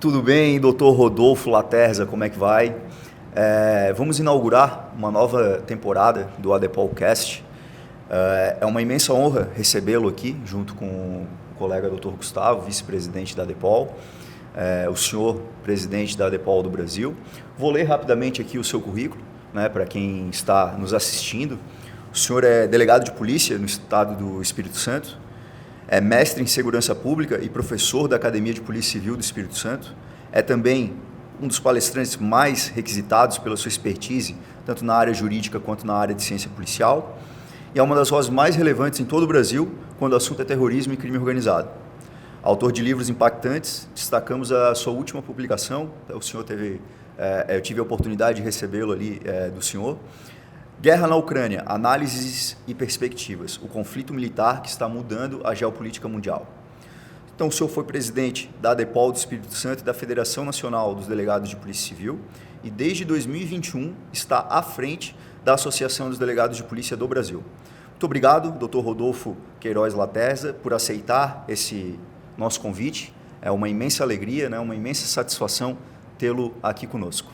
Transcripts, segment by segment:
Tudo bem, doutor Rodolfo Laterza, como é que vai? Vamos inaugurar uma nova temporada do ADEPOLcast. É uma imensa honra recebê-lo aqui, junto com o colega doutor Gustavo, vice-presidente da ADEPOL, o senhor presidente da ADEPOL do Brasil. Vou ler rapidamente aqui o seu currículo, né, para quem está nos assistindo. O senhor é delegado de polícia no estado do Espírito Santo, é mestre em segurança pública e professor da Academia de Polícia Civil do Espírito Santo, é também um dos palestrantes mais requisitados pela sua expertise, tanto na área jurídica quanto na área de ciência policial, e é uma das vozes mais relevantes em todo o Brasil quando o assunto é terrorismo e crime organizado. Autor de livros impactantes, destacamos a sua última publicação, o senhor eu tive a oportunidade de recebê-lo ali do senhor, Guerra na Ucrânia, análises e perspectivas, o conflito militar que está mudando a geopolítica mundial. Então, o senhor foi presidente da ADEPOL do Espírito Santo e da Federação Nacional dos Delegados de Polícia Civil e desde 2021 está à frente da Associação dos Delegados de Polícia do Brasil. Muito obrigado, Dr. Rodolfo Queiroz Laterza, por aceitar esse nosso convite. É uma imensa alegria, né, uma imensa satisfação tê-lo aqui conosco.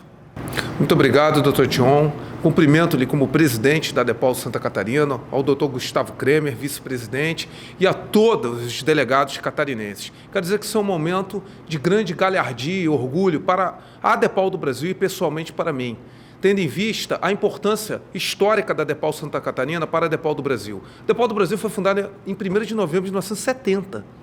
Muito obrigado, Dr. John. Cumprimento-lhe como presidente da ADEPOL Santa Catarina, ao Dr. Gustavo Kremer, vice-presidente, e a todos os delegados catarinenses. Quero dizer que isso é um momento de grande galhardia e orgulho para a ADEPOL do Brasil e, pessoalmente, para mim, tendo em vista a importância histórica da ADEPOL Santa Catarina para a ADEPOL do Brasil. A ADEPOL do Brasil foi fundada em 1º de novembro de 1970.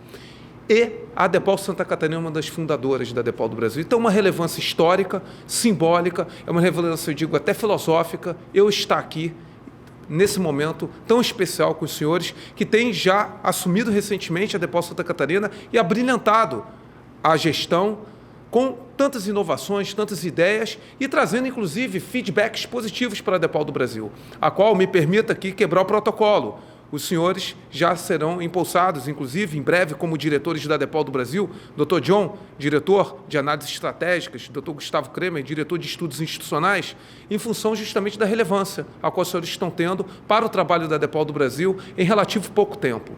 E a ADEPOL Santa Catarina é uma das fundadoras da ADEPOL do Brasil. Então, uma relevância histórica, simbólica, é uma relevância, eu digo, até filosófica, eu estar aqui, nesse momento tão especial com os senhores, que têm já assumido recentemente a ADEPOL Santa Catarina e abrilhantado a gestão com tantas inovações, tantas ideias e trazendo, inclusive, feedbacks positivos para a ADEPOL do Brasil, a qual me permita aqui quebrar o protocolo. Os senhores já serão impulsados, inclusive, em breve, como diretores da ADEPOL do Brasil, Dr. John, diretor de análises estratégicas, Dr. Gustavo Kremer, diretor de estudos institucionais, em função justamente da relevância a qual os senhores estão tendo para o trabalho da ADEPOL do Brasil em relativo pouco tempo.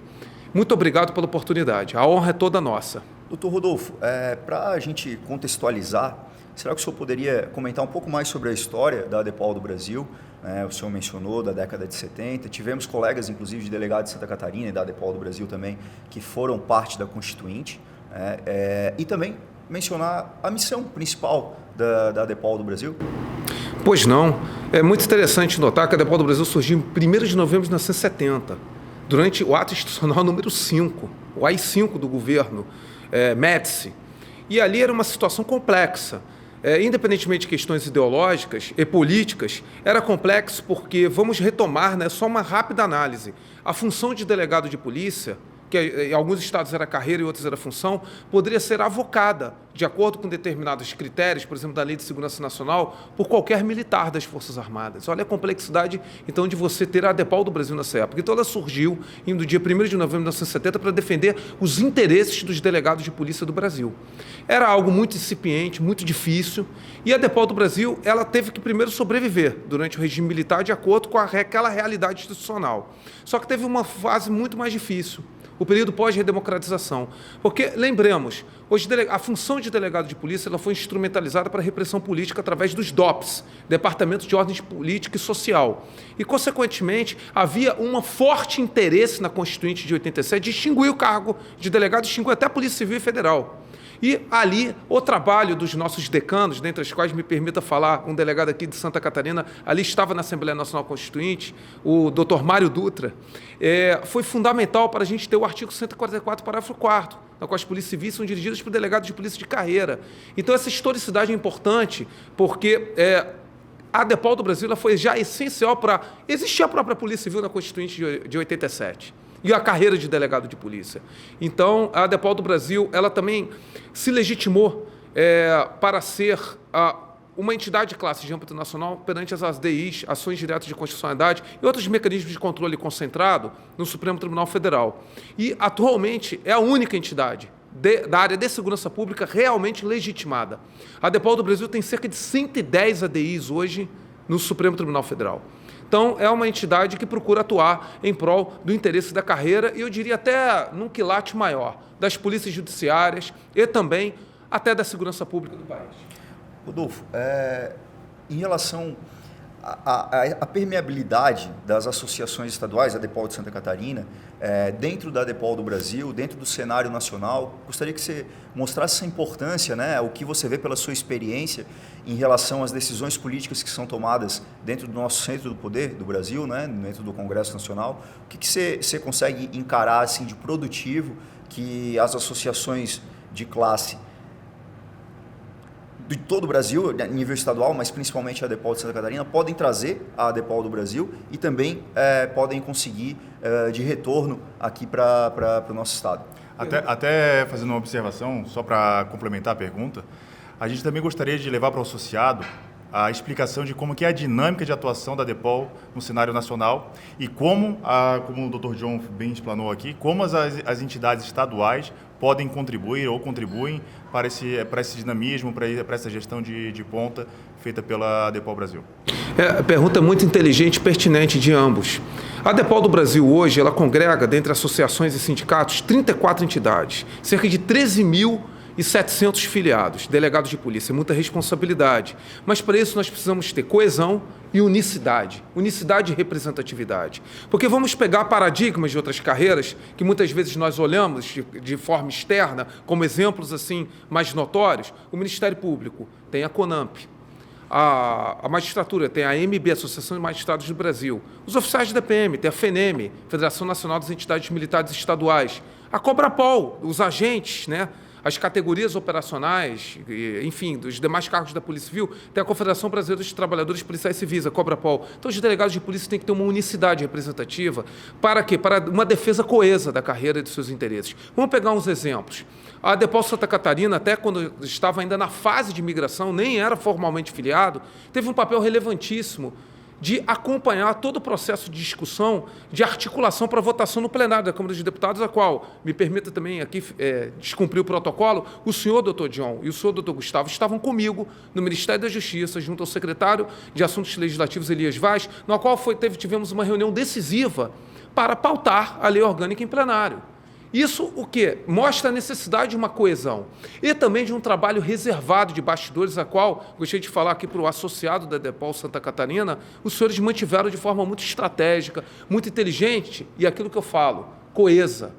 Muito obrigado pela oportunidade. A honra é toda nossa. Doutor Rodolfo, para a gente contextualizar, será que o senhor poderia comentar um pouco mais sobre a história da ADEPOL do Brasil? O senhor mencionou da década de 70, tivemos colegas, inclusive, de delegados de Santa Catarina e da ADEPOL do Brasil também, que foram parte da Constituinte, e também mencionar a missão principal da ADEPOL do Brasil. Pois não. É muito interessante notar que a ADEPOL do Brasil surgiu em 1º de novembro de 1970, durante o ato institucional número 5, o AI-5 do governo Médici. E ali era uma situação complexa. Independentemente de questões ideológicas e políticas, era complexo porque, vamos retomar, só uma rápida análise, a função de delegado de polícia, que em alguns estados era carreira e outros era função, poderia ser avocada, de acordo com determinados critérios, por exemplo, da Lei de Segurança Nacional, por qualquer militar das Forças Armadas. Olha a complexidade, então, de você ter a ADEPOL do Brasil nessa época. Então, ela surgiu no dia 1º de novembro de 1970 para defender os interesses dos delegados de polícia do Brasil. Era algo muito incipiente, muito difícil, e a ADEPOL do Brasil ela teve que primeiro sobreviver durante o regime militar de acordo com aquela realidade institucional. Só que teve uma fase muito mais difícil, o período pós-redemocratização. Porque, lembremos, hoje a função de delegado de polícia ela foi instrumentalizada para a repressão política através dos DOPS, Departamento de Ordem Política e Social. E, consequentemente, havia um forte interesse na Constituinte de 87 de extinguir o cargo de delegado, extinguir até a Polícia Civil e Federal. E ali, o trabalho dos nossos decanos, dentre os quais me permita falar, um delegado aqui de Santa Catarina, ali estava na Assembleia Nacional Constituinte, o Dr. Mário Dutra, foi fundamental para a gente ter o artigo 144, parágrafo 4º, na qual as polícias civis são dirigidas por delegados de polícia de carreira. Então, essa historicidade é importante, porque a ADEPOL do Brasil ela foi já essencial para existir a própria Polícia Civil na Constituinte de 87. E a carreira de delegado de polícia. Então, a ADEPOL do Brasil, ela também se legitimou para ser uma entidade de classe de âmbito nacional perante as ADIs, ações diretas de constitucionalidade e outros mecanismos de controle concentrado no Supremo Tribunal Federal. E, atualmente, é a única entidade da área de segurança pública realmente legitimada. A ADEPOL do Brasil tem cerca de 110 ADIs hoje no Supremo Tribunal Federal. Então, é uma entidade que procura atuar em prol do interesse da carreira e, eu diria, até num quilate maior, das polícias judiciárias e também até da segurança pública do país. Rodolfo, em relação à permeabilidade das associações estaduais, a ADEPOL de Santa Catarina, dentro da ADEPOL do Brasil, dentro do cenário nacional, gostaria que você mostrasse essa importância, né, o que você vê pela sua experiência em relação às decisões políticas que são tomadas dentro do nosso centro do poder do Brasil, né, dentro do Congresso Nacional. O que você consegue encarar assim, de produtivo que as associações de classe de todo o Brasil, a nível estadual, mas principalmente a ADEPOL de Santa Catarina, podem trazer a ADEPOL do Brasil e também podem conseguir de retorno aqui para o nosso estado. Até fazendo uma observação, só para complementar a pergunta, a gente também gostaria de levar para o associado a explicação de como que é a dinâmica de atuação da ADEPOL no cenário nacional e como o Dr. John bem explanou aqui, como as entidades estaduais podem contribuir ou contribuem para esse dinamismo, para essa gestão de ponta feita pela ADEPOL Brasil. Pergunta muito inteligente e pertinente de ambos. A ADEPOL do Brasil hoje, ela congrega, dentre associações e sindicatos, 34 entidades, cerca de 13.700 filiados, delegados de polícia, muita responsabilidade. Mas para isso nós precisamos ter coesão e unicidade e representatividade. Porque vamos pegar paradigmas de outras carreiras que muitas vezes nós olhamos de forma externa, como exemplos assim mais notórios. O Ministério Público tem a CONAMP, a magistratura tem a AMB, Associação de Magistrados do Brasil, os oficiais da PM, tem a FENEM, Federação Nacional das Entidades Militares Estaduais, a COBRAPOL, os agentes, né? As categorias operacionais, enfim, dos demais cargos da Polícia Civil, tem a Confederação Brasileira dos Trabalhadores Policiais Civis, a COBRAPOL. Então, os delegados de polícia têm que ter uma unicidade representativa. Para quê? Para uma defesa coesa da carreira e de seus interesses. Vamos pegar uns exemplos. A ADEPOL Santa Catarina, até quando estava ainda na fase de migração, nem era formalmente filiado, teve um papel relevantíssimo de acompanhar todo o processo de discussão, de articulação para votação no plenário da Câmara dos Deputados, a qual, me permita também aqui descumprir o protocolo, o senhor Dr. John e o senhor Dr. Gustavo estavam comigo no Ministério da Justiça, junto ao secretário de Assuntos Legislativos, Elias Vaz, no qual tivemos uma reunião decisiva para pautar a lei orgânica em plenário. Isso o quê? Mostra a necessidade de uma coesão e também de um trabalho reservado de bastidores, a qual, gostaria de falar aqui para o associado da ADEPOL Santa Catarina, os senhores mantiveram de forma muito estratégica, muito inteligente e aquilo que eu falo, coesa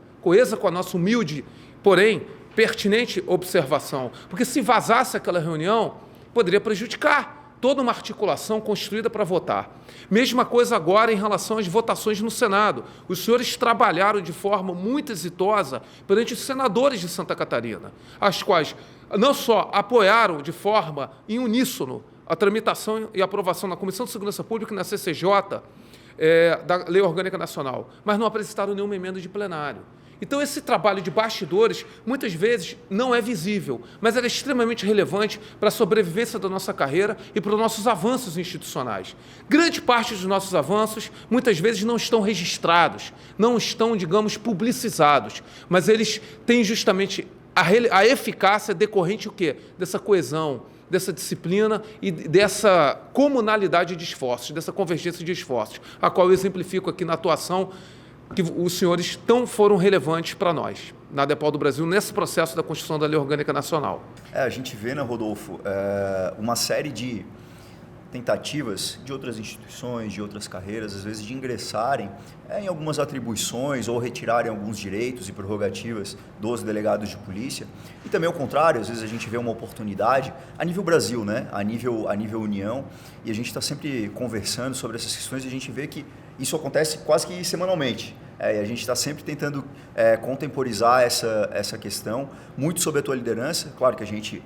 com a nossa humilde, porém pertinente observação, porque se vazasse aquela reunião, poderia prejudicar toda uma articulação construída para votar. Mesma coisa agora em relação às votações no Senado. Os senhores trabalharam de forma muito exitosa perante os senadores de Santa Catarina, as quais não só apoiaram de forma em uníssono a tramitação e aprovação na Comissão de Segurança Pública e na CCJ da Lei Orgânica Nacional, mas não apresentaram nenhuma emenda de plenário. Então, esse trabalho de bastidores, muitas vezes, não é visível, mas é extremamente relevante para a sobrevivência da nossa carreira e para os nossos avanços institucionais. Grande parte dos nossos avanços, muitas vezes, não estão registrados, não estão, digamos, publicizados, mas eles têm justamente a eficácia decorrente o quê? Dessa coesão, dessa disciplina e dessa comunalidade de esforços, dessa convergência de esforços, a qual eu exemplifico aqui na atuação que os senhores foram relevantes para nós, na ADEPOL do Brasil, nesse processo da construção da Lei Orgânica Nacional. A gente vê, né, Rodolfo, uma série de tentativas de outras instituições, de outras carreiras, às vezes de ingressarem em algumas atribuições ou retirarem alguns direitos e prerrogativas dos delegados de polícia. E também ao contrário, às vezes a gente vê uma oportunidade a nível Brasil, né? a nível União, e a gente está sempre conversando sobre essas questões e a gente vê que isso acontece quase que semanalmente. E a gente está sempre tentando contemporizar essa questão, muito sob a tua liderança. Claro que a gente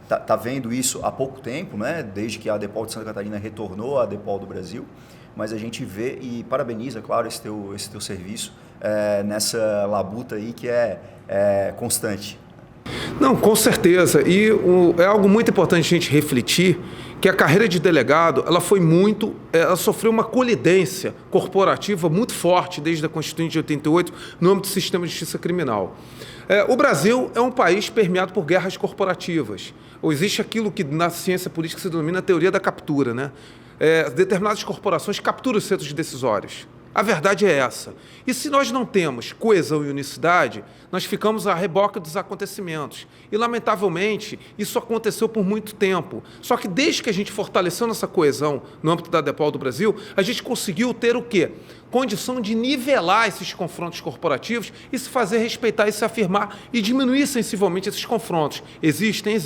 está vendo isso há pouco tempo, né? Desde que a ADEPOL de Santa Catarina retornou à ADEPOL do Brasil, mas a gente vê e parabeniza, claro, esse teu serviço nessa labuta aí que é constante. Não, com certeza. E é algo muito importante a gente refletir que a carreira de delegado, ela sofreu uma colidência corporativa muito forte desde a Constituinte de 88 no âmbito do sistema de justiça criminal. O Brasil é um país permeado por guerras corporativas. Ou existe aquilo que na ciência política se denomina a teoria da captura, né? Determinadas corporações capturam os centros decisórios. A verdade é essa. E se nós não temos coesão e unicidade, nós ficamos a reboque dos acontecimentos. E, lamentavelmente, isso aconteceu por muito tempo. Só que desde que a gente fortaleceu nossa coesão no âmbito da ADEPOL do Brasil, a gente conseguiu ter o quê? Condição de nivelar esses confrontos corporativos e se fazer respeitar e se afirmar e diminuir sensivelmente esses confrontos. Existem,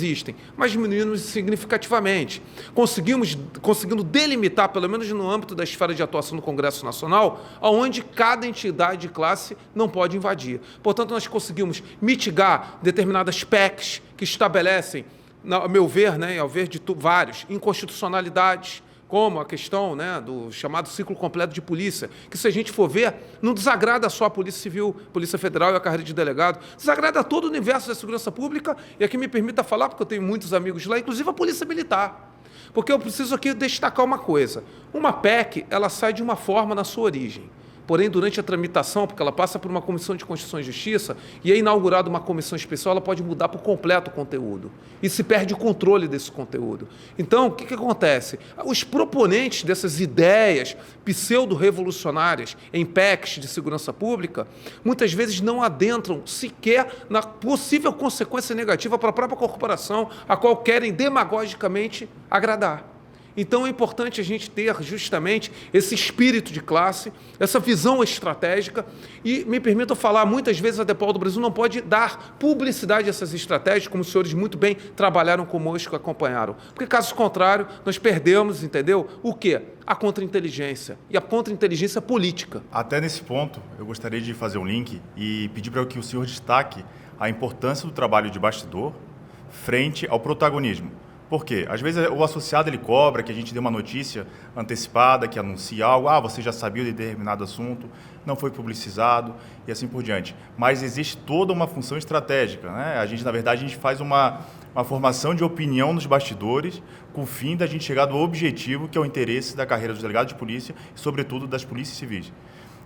mas diminuindo significativamente. Conseguindo delimitar, pelo menos no âmbito da esfera de atuação do Congresso Nacional, aonde cada entidade de classe não pode invadir. Portanto, nós conseguimos mitigar determinadas PECs que estabelecem, ao meu ver, né, ao ver de vários, inconstitucionalidades, como a questão, né, do chamado ciclo completo de polícia, que se a gente for ver, não desagrada só a Polícia Civil, Polícia Federal e a carreira de delegado, desagrada todo o universo da segurança pública, e aqui me permita falar, porque eu tenho muitos amigos lá, inclusive a Polícia Militar. Porque eu preciso aqui destacar uma coisa. Uma PEC, ela sai de uma forma na sua origem. Porém, durante a tramitação, porque ela passa por uma comissão de Constituição e Justiça, e é inaugurada uma comissão especial, ela pode mudar por completo o conteúdo. E se perde o controle desse conteúdo. Então, o que acontece? Os proponentes dessas ideias pseudo-revolucionárias em PECs de segurança pública, muitas vezes não adentram sequer na possível consequência negativa para a própria corporação, a qual querem demagogicamente agradar. Então, é importante a gente ter justamente esse espírito de classe, essa visão estratégica e, me permitam falar, muitas vezes a ADEPOL do Brasil não pode dar publicidade a essas estratégias, como os senhores muito bem trabalharam conosco e acompanharam. Porque, caso contrário, nós perdemos, entendeu? O quê? A contra-inteligência. E a contra-inteligência política. Até nesse ponto, eu gostaria de fazer um link e pedir para que o senhor destaque a importância do trabalho de bastidor frente ao protagonismo. Por quê? Às vezes o associado ele cobra que a gente dê uma notícia antecipada, que anuncia algo, você já sabia de determinado assunto, não foi publicizado e assim por diante. Mas existe toda uma função estratégica, né? Na verdade, a gente faz uma formação de opinião nos bastidores com o fim da gente chegar do objetivo, que é o interesse da carreira dos delegados de polícia e, sobretudo, das polícias civis.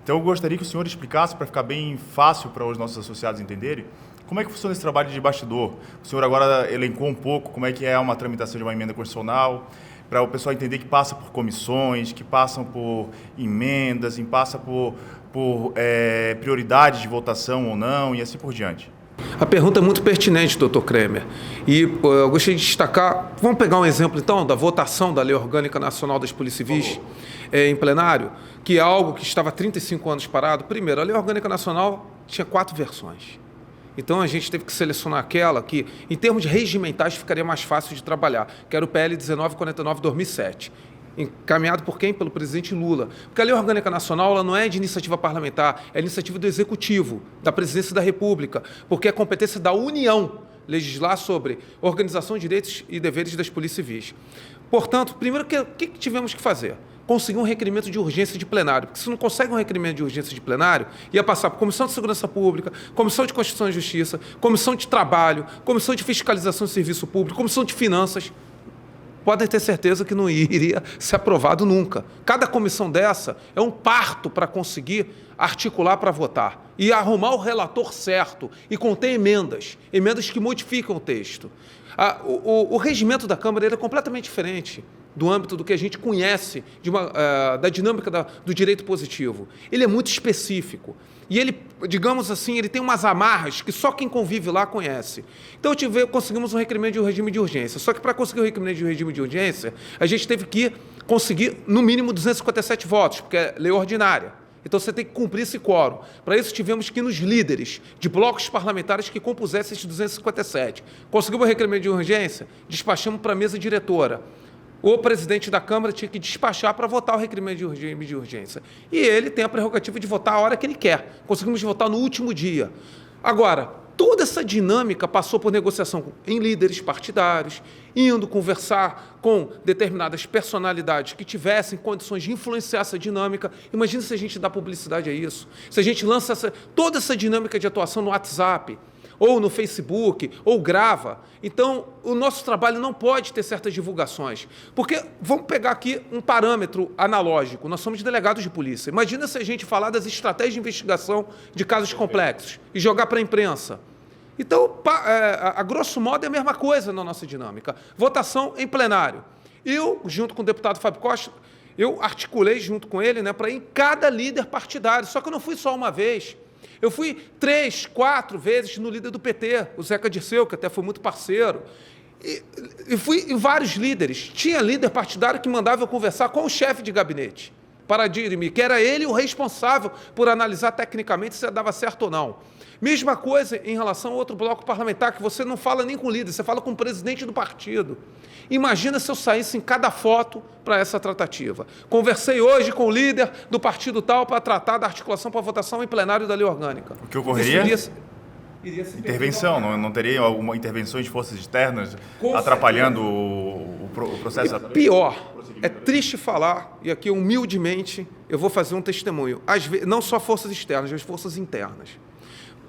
Então, eu gostaria que o senhor explicasse, para ficar bem fácil para os nossos associados entenderem, como é que funciona esse trabalho de bastidor? O senhor agora elencou um pouco como é que é uma tramitação de uma emenda constitucional, para o pessoal entender que passa por comissões, que passam por emendas, passa por prioridades de votação ou não, e assim por diante. A pergunta é muito pertinente, doutor Kremer. E eu gostaria de destacar, vamos pegar um exemplo então da votação da Lei Orgânica Nacional das Polícias Civis em plenário, que é algo que estava há 35 anos parado. Primeiro, a Lei Orgânica Nacional tinha 4 versões. Então, a gente teve que selecionar aquela que, em termos regimentais, ficaria mais fácil de trabalhar, que era o PL 1949-2007. Encaminhado por quem? Pelo presidente Lula. Porque a Lei Orgânica Nacional ela não é de iniciativa parlamentar, é iniciativa do Executivo, da Presidência da República, porque é competência da União legislar sobre organização de direitos e deveres das polícias civis. Portanto, primeiro, o que tivemos que fazer? Conseguir um requerimento de urgência de plenário. Porque se não consegue um requerimento de urgência de plenário, ia passar por Comissão de Segurança Pública, Comissão de Constituição e Justiça, Comissão de Trabalho, Comissão de Fiscalização e Serviço Público, Comissão de Finanças. Podem ter certeza que não iria ser aprovado nunca. Cada comissão dessa é um parto para conseguir articular para votar e arrumar o relator certo e conter emendas que modificam o texto. O regimento da Câmara é completamente diferente do âmbito do que a gente conhece da dinâmica do direito positivo. Ele é muito específico. E ele, digamos assim, ele tem umas amarras que só quem convive lá conhece. Então, conseguimos um requerimento de um regime de urgência. Só que para conseguir o requerimento de um regime de urgência, a gente teve que conseguir, no mínimo, 257 votos, porque é lei ordinária. Então, você tem que cumprir esse quórum. Para isso, tivemos que ir nos líderes de blocos parlamentares que compusessem esses 257. Conseguimos o requerimento de urgência, despachamos para a mesa diretora. O presidente da Câmara tinha que despachar para votar o requerimento de regime de urgência. E ele tem a prerrogativa de votar a hora que ele quer. Conseguimos votar no último dia. Agora, toda essa dinâmica passou por negociação em líderes partidários, indo conversar com determinadas personalidades que tivessem condições de influenciar essa dinâmica. Imagina se a gente dá publicidade a isso. Se a gente lança toda essa dinâmica de atuação no WhatsApp, ou no Facebook, ou grava. Então, o nosso trabalho não pode ter certas divulgações. Porque, vamos pegar aqui um parâmetro analógico, nós somos delegados de polícia. Imagina se a gente falar das estratégias de investigação de casos complexos e jogar para a imprensa. Então, a grosso modo, é a mesma coisa na nossa dinâmica. Votação em plenário. Eu, junto com o deputado Fábio Costa, eu articulei junto com ele, né, para ir em cada líder partidário, só que eu não fui só uma vez. Eu fui 3, 4 vezes no líder do PT, o Zeca Dirceu, que até foi muito parceiro. E fui em vários líderes. Tinha líder partidário que mandava eu conversar com o chefe de gabinete, Paradigme, que era ele o responsável por analisar tecnicamente se dava certo ou não. Mesma coisa em relação a outro bloco parlamentar, que você não fala nem com o líder, você fala com o presidente do partido. Imagina se eu saísse em cada foto para essa tratativa. Conversei hoje com o líder do partido tal para tratar da articulação para votação em plenário da lei orgânica. O que ocorreria? Iria se intervenção, não teria alguma intervenção de forças externas atrapalhando o processo? Pior, é triste falar, e aqui humildemente eu vou fazer um testemunho, não só forças externas, mas forças internas.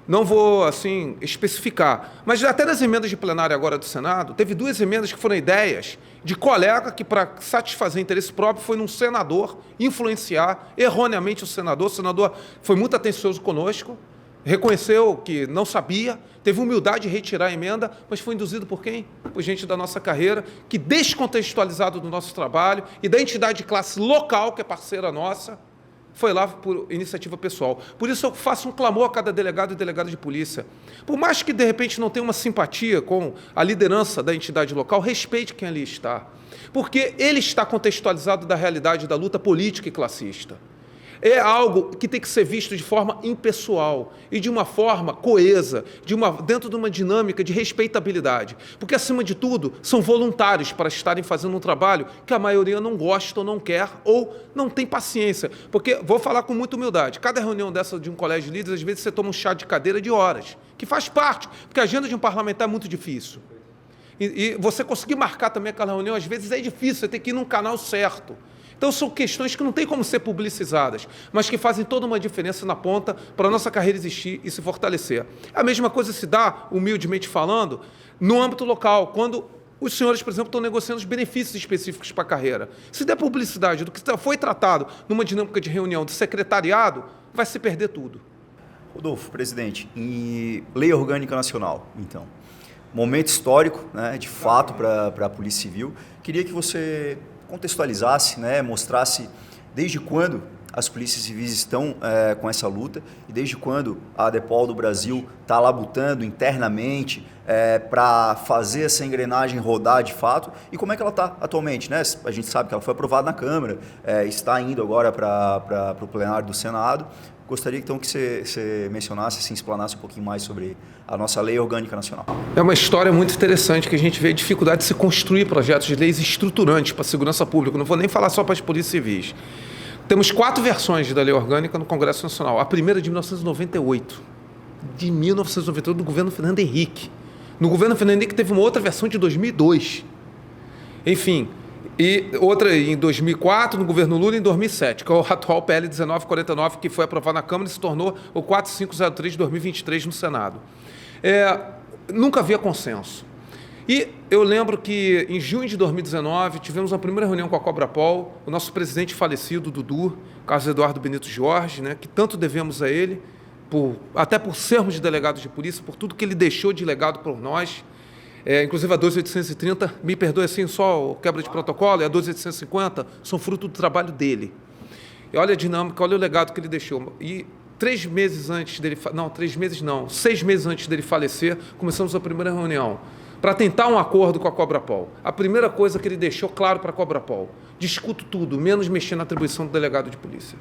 Não vou, assim, especificar, mas até nas emendas de plenário agora do Senado, teve 2 emendas que foram ideias de colega que, para satisfazer interesse próprio, foi num senador influenciar erroneamente o senador foi muito atencioso conosco, reconheceu que não sabia, teve humildade de retirar a emenda, mas foi induzido por quem? Por gente da nossa carreira, que descontextualizado do nosso trabalho e da entidade de classe local, que é parceira nossa, foi lá por iniciativa pessoal. Por isso eu faço um clamor a cada delegado e delegada de polícia. Por mais que, de repente, não tenha uma simpatia com a liderança da entidade local, respeite quem ali está. Porque ele está contextualizado da realidade da luta política e classista. É algo que tem que ser visto de forma impessoal e de uma forma coesa, dentro de uma dinâmica de respeitabilidade. Porque, acima de tudo, são voluntários para estarem fazendo um trabalho que a maioria não gosta ou não quer ou não tem paciência. Porque, vou falar com muita humildade, cada reunião dessa de um colégio de líderes, às vezes você toma um chá de cadeira de horas, que faz parte, porque a agenda de um parlamentar é muito difícil. E você conseguir marcar também aquela reunião, às vezes é difícil, você tem que ir num canal certo. Então, são questões que não têm como ser publicizadas, mas que fazem toda uma diferença na ponta para a nossa carreira existir e se fortalecer. A mesma coisa se dá, humildemente falando, no âmbito local, quando os senhores, por exemplo, estão negociando os benefícios específicos para a carreira. Se der publicidade do que foi tratado numa dinâmica de reunião de secretariado, vai se perder tudo. Rodolfo, presidente, em lei orgânica nacional, então, momento histórico, né, de fato, para a Polícia Civil, queria que você contextualizasse, né, mostrasse desde quando as polícias civis estão com essa luta e desde quando a ADEPOL do Brasil está labutando internamente para fazer essa engrenagem rodar de fato e como é que ela está atualmente, né? A gente sabe que ela foi aprovada na Câmara, está indo agora para o plenário do Senado. Gostaria, então, que você mencionasse, se explanasse um pouquinho mais sobre a nossa lei orgânica nacional. É uma história muito interessante que a gente vê a dificuldade de se construir projetos de leis estruturantes para a segurança pública. Não vou nem falar só para as polícias civis. Temos 4 versões da lei orgânica no Congresso Nacional. A primeira de 1998. De 1998, do governo Fernando Henrique. No governo Fernando Henrique teve uma outra versão de 2002. Enfim... E outra em 2004, no governo Lula, em 2007, que é o atual PL 1949, que foi aprovado na Câmara e se tornou o 4503 de 2023 no Senado. Nunca havia consenso. E eu lembro que, em junho de 2019, tivemos uma primeira reunião com a Cobrapol, o nosso presidente falecido, Dudu, Carlos Eduardo Benito Jorge, né, que tanto devemos a ele, até por sermos delegados de polícia, por tudo que ele deixou de legado por nós. Inclusive a 12830, me perdoe assim, só quebra de protocolo, e a 12850 são fruto do trabalho dele. E olha a dinâmica, olha o legado que ele deixou. E 6 meses antes dele falecer, começamos a primeira reunião para tentar um acordo com a Cobrapol. A primeira coisa que ele deixou claro para a Cobrapol: discuto tudo, menos mexer na atribuição do delegado de polícia.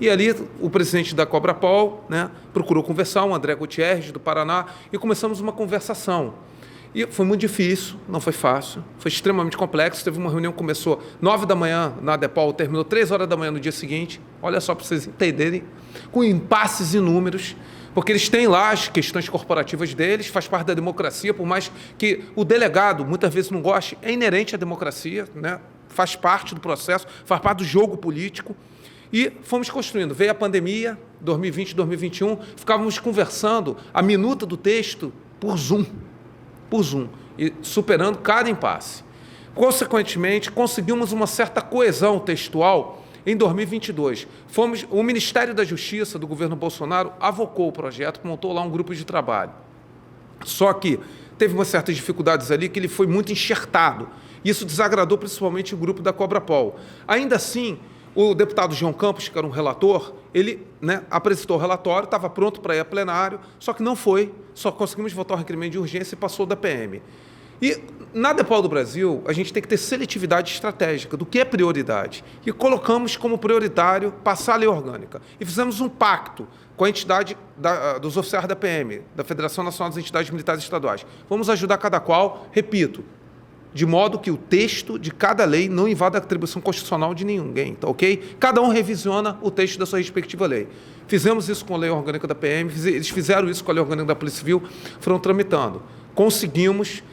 E ali o presidente da Cobrapol, né, procurou conversar, o André Gutierrez, do Paraná, e começamos uma conversação. E foi muito difícil, não foi fácil, foi extremamente complexo. Teve uma reunião que começou 9 da manhã na ADEPOL, terminou 3 horas da manhã no dia seguinte. Olha só para vocês entenderem, com impasses inúmeros, porque eles têm lá as questões corporativas deles, faz parte da democracia, por mais que o delegado muitas vezes não goste, é inerente à democracia, né? Faz parte do processo, faz parte do jogo político. E fomos construindo. Veio a pandemia, 2020, 2021, ficávamos conversando a minuta do texto por Zoom, e superando cada impasse. Consequentemente, conseguimos uma certa coesão textual em 2022. O Ministério da Justiça do governo Bolsonaro avocou o projeto, montou lá um grupo de trabalho. Só que teve umas certas dificuldades ali que ele foi muito enxertado. Isso desagradou principalmente o grupo da Cobrapol. Ainda assim, o deputado João Campos, que era um relator, ele apresentou o relatório, estava pronto para ir a plenário, só que não foi, só conseguimos votar o requerimento de urgência e passou da PM. E na DEPOL do Brasil, a gente tem que ter seletividade estratégica do que é prioridade. E colocamos como prioritário passar a lei orgânica. E fizemos um pacto com a entidade dos oficiais da PM, da Federação Nacional das Entidades Militares Estaduais. Vamos ajudar cada qual, repito, de modo que o texto de cada lei não invada a atribuição constitucional de ninguém, tá ok? Cada um revisiona o texto da sua respectiva lei. Fizemos isso com a lei orgânica da PM, eles fizeram isso com a lei orgânica da Polícia Civil, foram tramitando. Conseguimos,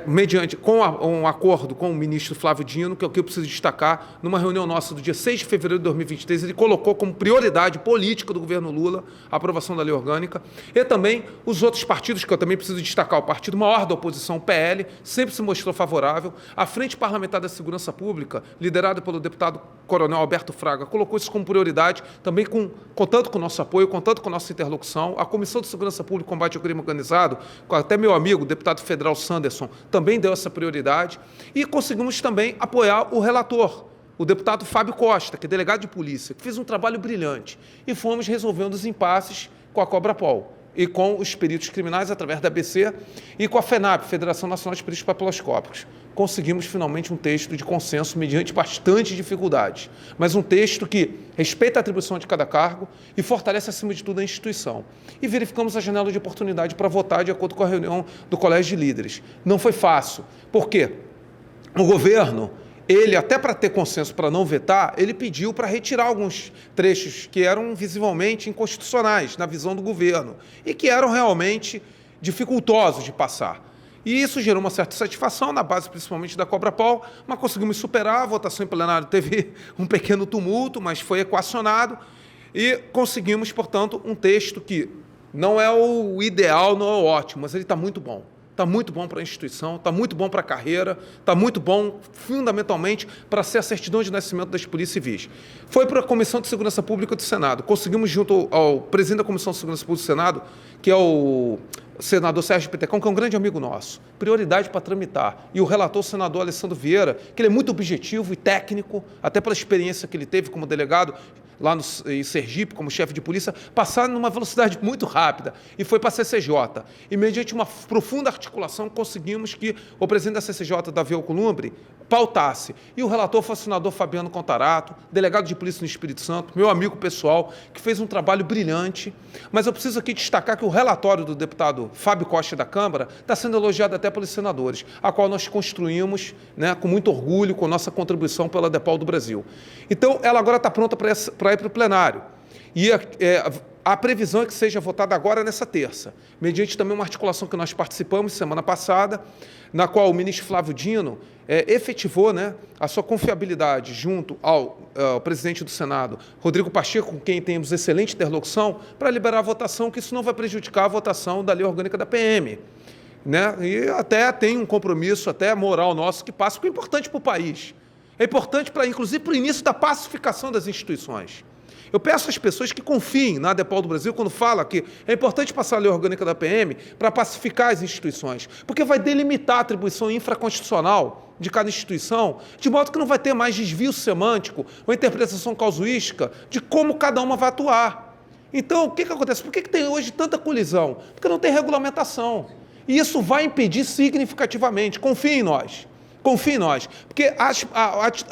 mediante um acordo com o ministro Flávio Dino, que é o que eu preciso destacar, numa reunião nossa do dia 6 de fevereiro de 2023, ele colocou como prioridade política do governo Lula a aprovação da lei orgânica, e também os outros partidos, que eu também preciso destacar, o partido maior da oposição, o PL, sempre se mostrou favorável, a Frente Parlamentar da Segurança Pública, liderada pelo deputado Coronel Alberto Fraga, colocou isso como prioridade, também contando com o nosso apoio, contando com a nossa interlocução, a Comissão de Segurança Pública e Combate ao Crime Organizado, até meu amigo, o deputado federal Sanderson, também deu essa prioridade, e conseguimos também apoiar o relator, o deputado Fábio Costa, que é delegado de polícia, que fez um trabalho brilhante, e fomos resolvendo os impasses com a Cobrapol e com os peritos criminais através da ABC e com a FENAP, Federação Nacional de Peritos Papiloscópicos. Conseguimos finalmente um texto de consenso mediante bastante dificuldades, mas um texto que respeita a atribuição de cada cargo e fortalece acima de tudo a instituição. E verificamos a janela de oportunidade para votar de acordo com a reunião do Colégio de Líderes. Não foi fácil. Por quê? O governo, ele, até para ter consenso para não vetar, ele pediu para retirar alguns trechos que eram visivelmente inconstitucionais na visão do governo e que eram realmente dificultosos de passar. E isso gerou uma certa satisfação, na base principalmente da Cobrapol, mas conseguimos superar, a votação em plenário teve um pequeno tumulto, mas foi equacionado, e conseguimos, portanto, um texto que não é o ideal, não é o ótimo, mas ele está muito bom. Está muito bom para a instituição, está muito bom para a carreira, está muito bom, fundamentalmente, para ser a certidão de nascimento das polícias civis. Foi para a Comissão de Segurança Pública do Senado. Conseguimos, junto ao presidente da Comissão de Segurança Pública do Senado, que é o senador Sérgio Petecão, que é um grande amigo nosso, prioridade para tramitar. E o relator, o senador Alessandro Vieira, que ele é muito objetivo e técnico, até pela experiência que ele teve como delegado, lá em Sergipe, como chefe de polícia, passaram numa velocidade muito rápida e foi para a CCJ. E, mediante uma profunda articulação, conseguimos que o presidente da CCJ, Davi Alcolumbre, pautasse. E o relator foi o senador Fabiano Contarato, delegado de polícia no Espírito Santo, meu amigo pessoal, que fez um trabalho brilhante. Mas eu preciso aqui destacar que o relatório do deputado Fábio Costa da Câmara está sendo elogiado até pelos senadores, a qual nós construímos, com muito orgulho, com nossa contribuição pela DEPOL do Brasil. Então, ela agora está pronta para ir para o plenário. E a previsão é que seja votada agora nessa terça, mediante também uma articulação que nós participamos semana passada, na qual o ministro Flávio Dino efetivou a sua confiabilidade junto ao presidente do Senado, Rodrigo Pacheco, com quem temos excelente interlocução, para liberar a votação, que isso não vai prejudicar a votação da lei orgânica da PM. E até tem um compromisso até moral nosso que passa, porque é importante para o país. É importante, inclusive, para o início da pacificação das instituições. Eu peço às pessoas que confiem na DEPOL do Brasil quando fala que é importante passar a lei orgânica da PM para pacificar as instituições, porque vai delimitar a atribuição infraconstitucional de cada instituição, de modo que não vai ter mais desvio semântico ou interpretação casuística de como cada uma vai atuar. Então, o que acontece? Por que tem hoje tanta colisão? Porque não tem regulamentação. E isso vai impedir significativamente. Confie em nós. Confie em nós. Porque a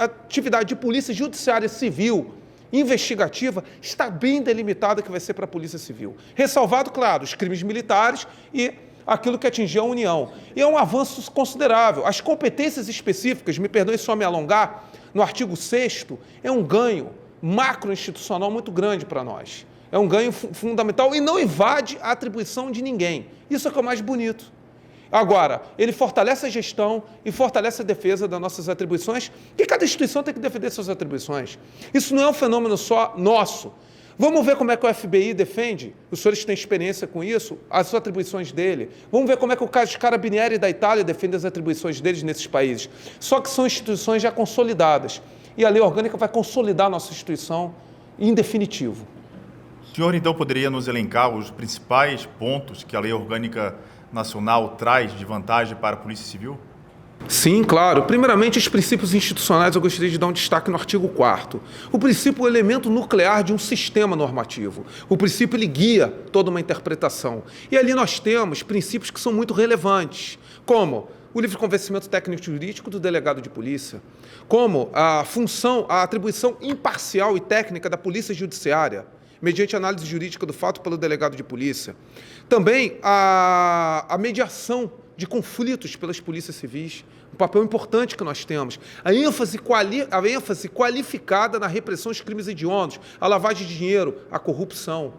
atividade de polícia judiciária civil investigativa está bem delimitada que vai ser para a Polícia Civil. Ressalvado, claro, os crimes militares e aquilo que atingiu a União. E é um avanço considerável. As competências específicas, me perdoe só me alongar, no artigo 6º, é um ganho macro-institucional muito grande para nós. É um ganho fundamental e não invade a atribuição de ninguém. Isso é que é o mais bonito. Agora, ele fortalece a gestão e fortalece a defesa das nossas atribuições, que cada instituição tem que defender suas atribuições. Isso não é um fenômeno só nosso. Vamos ver como é que o FBI defende, os senhores têm experiência com isso, as atribuições dele. Vamos ver como é que o caso de Carabinieri da Itália defende as atribuições deles nesses países. Só que são instituições já consolidadas. E a lei orgânica vai consolidar a nossa instituição em definitivo. O senhor, então, poderia nos elencar os principais pontos que a lei orgânica nacional traz de vantagem para a Polícia Civil? Sim, claro. Primeiramente, os princípios institucionais, eu gostaria de dar um destaque no artigo 4º. O princípio é o elemento nuclear de um sistema normativo. O princípio, ele guia toda uma interpretação. E ali nós temos princípios que são muito relevantes, como o livre convencimento técnico-jurídico do delegado de polícia, como a atribuição imparcial e técnica da polícia judiciária, mediante análise jurídica do fato pelo delegado de polícia. Também a mediação de conflitos pelas polícias civis, um papel importante que nós temos. A ênfase qualificada na repressão aos crimes hediondos, a lavagem de dinheiro, a corrupção.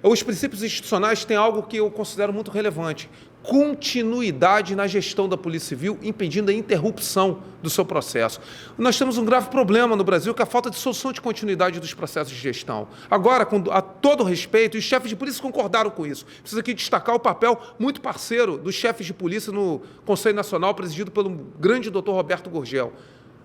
Os princípios institucionais têm algo que eu considero muito relevante: continuidade na gestão da Polícia Civil, impedindo a interrupção do seu processo. Nós temos um grave problema no Brasil, que é a falta de solução de continuidade dos processos de gestão. Agora, a todo respeito, os chefes de polícia concordaram com isso. Preciso aqui destacar o papel muito parceiro dos chefes de polícia no Conselho Nacional, presidido pelo grande doutor Roberto Gurgel.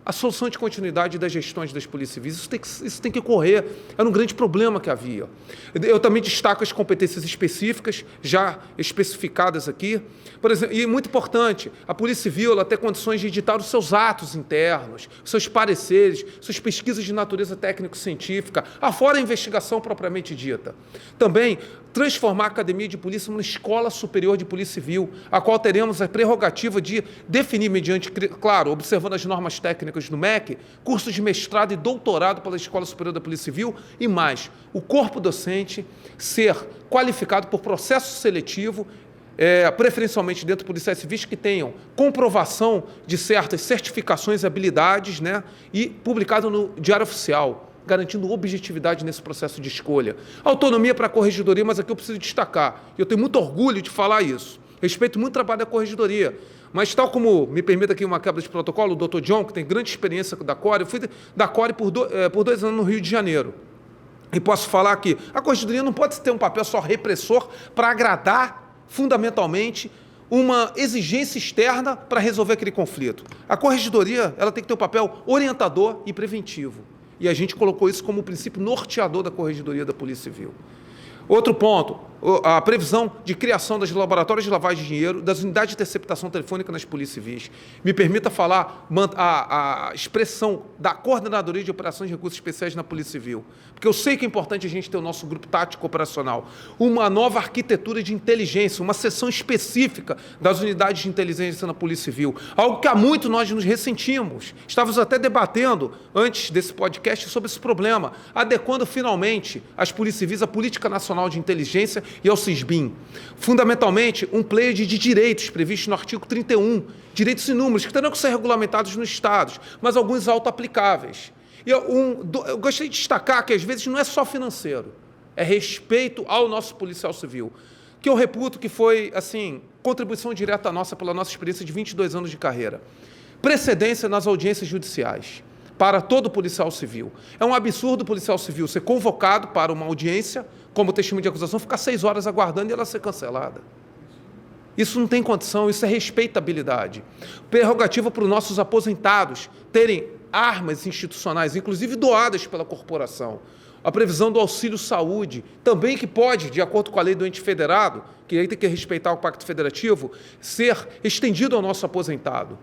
A solução de continuidade das gestões das polícias civis, isso tem que ocorrer. Era um grande problema que havia. Eu também destaco as competências específicas, já especificadas aqui. Por exemplo, e muito importante, a Polícia Civil ela ter condições de editar os seus atos internos, seus pareceres, suas pesquisas de natureza técnico-científica, afora a investigação propriamente dita. Também transformar a Academia de Polícia numa escola superior de Polícia Civil, a qual teremos a prerrogativa de definir, mediante, claro, observando as normas técnicas do MEC, cursos de mestrado e doutorado pela Escola Superior da Polícia Civil e mais, o corpo docente ser qualificado por processo seletivo, preferencialmente dentro de policiais civis que tenham comprovação de certas certificações e habilidades, né, e publicado no Diário Oficial, garantindo objetividade nesse processo de escolha. Autonomia para a corregedoria, mas aqui eu preciso destacar, e eu tenho muito orgulho de falar isso, respeito muito o trabalho da corregedoria, mas tal como, me permita aqui uma quebra de protocolo, o Dr. John, que tem grande experiência da CORE, eu fui da CORE por 2 anos no Rio de Janeiro. E posso falar que a corregedoria não pode ter um papel só repressor para agradar, fundamentalmente, uma exigência externa para resolver aquele conflito. A corregedoria ela tem que ter um papel orientador e preventivo. E a gente colocou isso como o princípio norteador da Corregedoria da Polícia Civil. Outro ponto, a previsão de criação dos laboratórios de lavagem de dinheiro, das unidades de interceptação telefônica nas polícias civis. Me permita falar a expressão da Coordenadoria de Operações de Recursos Especiais na Polícia Civil, porque eu sei que é importante a gente ter o nosso grupo tático operacional, uma nova arquitetura de inteligência, uma seção específica das unidades de inteligência na Polícia Civil, algo que há muito nós nos ressentimos. Estávamos até debatendo, antes desse podcast, sobre esse problema, adequando finalmente as polícias civis à Política Nacional de Inteligência e ao CISBIM. Fundamentalmente, um pleiade de direitos previsto no artigo 31, direitos inúmeros, que terão que ser regulamentados nos estados, mas alguns auto-aplicáveis. E eu gostaria de destacar que, às vezes, não é só financeiro, é respeito ao nosso policial civil, que eu reputo que foi, assim, contribuição direta nossa pela nossa experiência de 22 anos de carreira. Precedência nas audiências judiciais para todo policial civil. É um absurdo o policial civil ser convocado para uma audiência, como testemunha de acusação, ficar 6 horas aguardando e ela ser cancelada. Isso não tem condição, isso é respeitabilidade. Prerrogativa para os nossos aposentados terem armas institucionais, inclusive doadas pela corporação. A previsão do auxílio-saúde, também que pode, de acordo com a lei do ente federado, que aí tem que respeitar o Pacto Federativo, ser estendido ao nosso aposentado.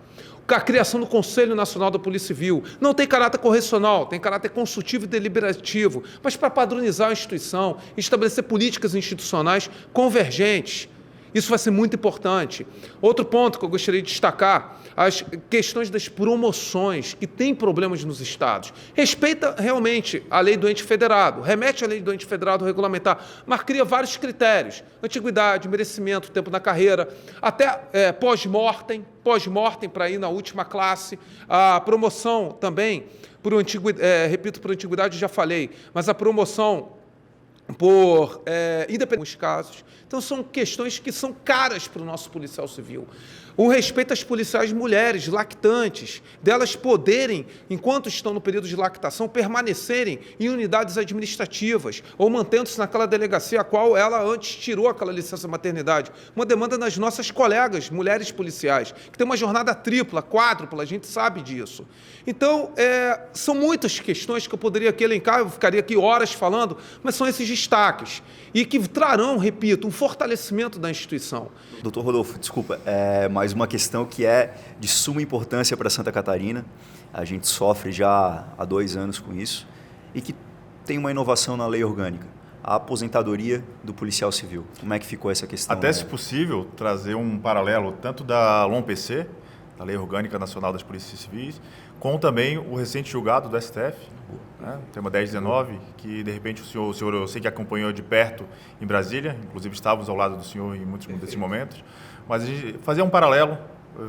A criação do Conselho Nacional da Polícia Civil não tem caráter correcional, tem caráter consultivo e deliberativo, mas para padronizar a instituição, estabelecer políticas institucionais convergentes. Isso vai ser muito importante. Outro ponto que eu gostaria de destacar, as questões das promoções, que tem problemas nos estados. Respeita realmente a lei do ente federado, remete à lei do ente federado regulamentar, mas cria vários critérios: antiguidade, merecimento, tempo na carreira, até pós-mortem para ir na última classe, a promoção também, repito, por antiguidade já falei, mas a promoção por independente dos casos. Então, são questões que são caras para o nosso policial civil. O respeito às policiais mulheres, lactantes, delas poderem, enquanto estão no período de lactação, permanecerem em unidades administrativas ou mantendo-se naquela delegacia a qual ela antes tirou aquela licença maternidade. Uma demanda das nossas colegas, mulheres policiais, que tem uma jornada tripla, quádrupla, a gente sabe disso. Então, são muitas questões que eu poderia aqui elencar, eu ficaria aqui horas falando, mas são esses destaques e que trarão, repito, um fortalecimento da instituição. Doutor Rodolfo, desculpa, mais uma questão que é de suma importância para Santa Catarina. A gente sofre já há 2 anos com isso e que tem uma inovação na lei orgânica, a aposentadoria do policial civil. Como é que ficou essa questão? Até, se possível, trazer um paralelo tanto da LOMPC, da Lei Orgânica Nacional das Polícias Civis, como também o recente julgado do STF, né, o tema 1019, que de repente o senhor, eu sei que acompanhou de perto em Brasília, inclusive estávamos ao lado do senhor em muitos desses momentos, mas a gente fazer um paralelo,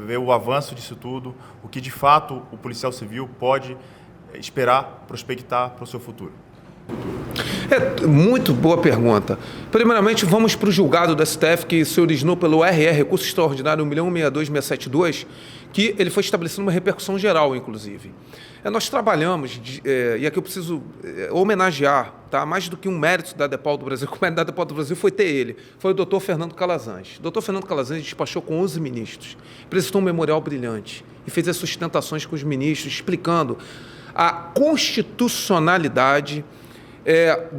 ver o avanço disso tudo, o que de fato o policial civil pode esperar, prospectar para o seu futuro. Muito boa pergunta. Primeiramente, vamos para o julgado do STF, que se originou pelo RR, Recurso Extraordinário 1.162.672, que ele foi estabelecendo uma repercussão geral, inclusive. Nós trabalhamos, e aqui eu preciso homenagear, tá? Mais do que um mérito da ADEPOL do Brasil, o mérito da ADEPOL do Brasil foi ter ele, foi o doutor Fernando Calazans. O doutor Fernando Calazans despachou com 11 ministros, apresentou um memorial brilhante e fez as sustentações com os ministros, explicando a constitucionalidade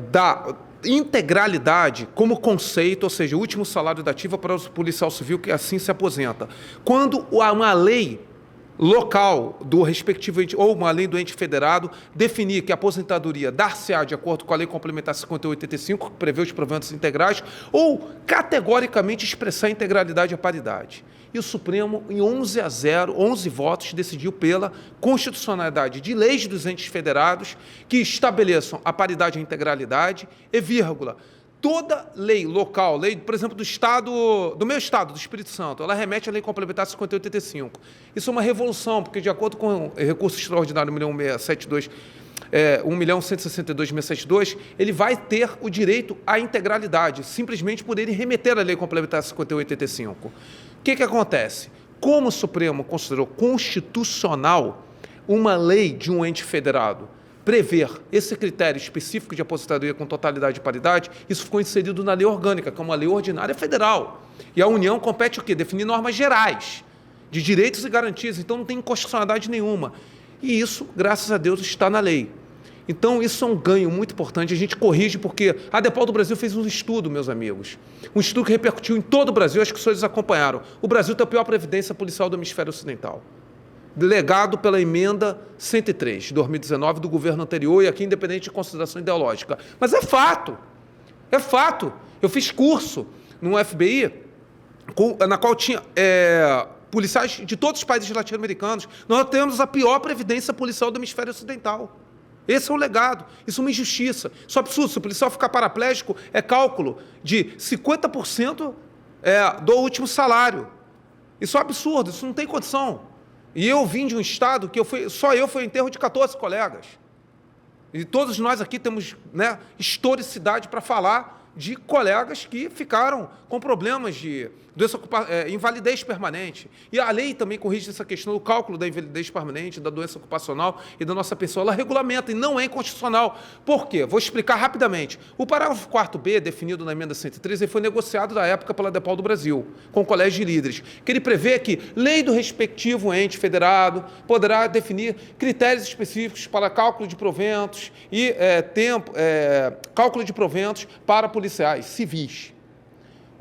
da integralidade como conceito, ou seja, o último salário da ativa para o policial civil que assim se aposenta. Quando uma lei local do respectivo ente, ou uma lei do ente federado, definir que a aposentadoria dar-se-á de acordo com a Lei Complementar 5885, que prevê os proventos integrais, ou categoricamente expressar a integralidade e a paridade. E o Supremo, em 11-0, 11 votos, decidiu pela constitucionalidade de leis dos entes federados que estabeleçam a paridade e a integralidade e vírgula. Toda lei local, lei, por exemplo, do meu estado, do Espírito Santo, ela remete à Lei Complementar 5885. Isso é uma revolução, porque de acordo com o recurso extraordinário 1.162.672, ele vai ter o direito à integralidade, simplesmente por ele remeter à Lei Complementar 5885. O que acontece? Como o Supremo considerou constitucional uma lei de um ente federado prever esse critério específico de aposentadoria com totalidade e paridade, isso ficou inserido na lei orgânica, que é uma lei ordinária federal. E a União compete o quê? Definir normas gerais de direitos e garantias, então não tem inconstitucionalidade nenhuma. E isso, graças a Deus, está na lei. Então, isso é um ganho muito importante, a gente corrige, porque a ADEPOL do Brasil fez um estudo, meus amigos, um estudo que repercutiu em todo o Brasil, acho que os senhores acompanharam. O Brasil tem a pior previdência policial do hemisfério ocidental, delegado pela emenda 103, de 2019, do governo anterior, e aqui independente de consideração ideológica. Mas é fato, é fato. Eu fiz curso no FBI, na qual tinha policiais de todos os países latino-americanos. Nós temos a pior previdência policial do hemisfério ocidental. Esse é um legado, isso é uma injustiça. Isso é absurdo, se o policial ficar paraplégico, é cálculo de 50% do último salário. Isso é um absurdo, isso não tem condição. E eu vim de um estado que só eu fui ao enterro de 14 colegas. E todos nós aqui temos, né, historicidade para falar de colegas que ficaram com problemas de doença, invalidez permanente. E a lei também corrige essa questão do cálculo da invalidez permanente, da doença ocupacional e da nossa pessoa. Ela regulamenta e não é inconstitucional. Por quê? Vou explicar rapidamente. O parágrafo 4º, definido na emenda 103, ele foi negociado na época pela ADEPOL do Brasil, com o Colégio de Líderes, que ele prevê que lei do respectivo ente federado poderá definir critérios específicos para cálculo de proventos e cálculo de proventos para policiais civis.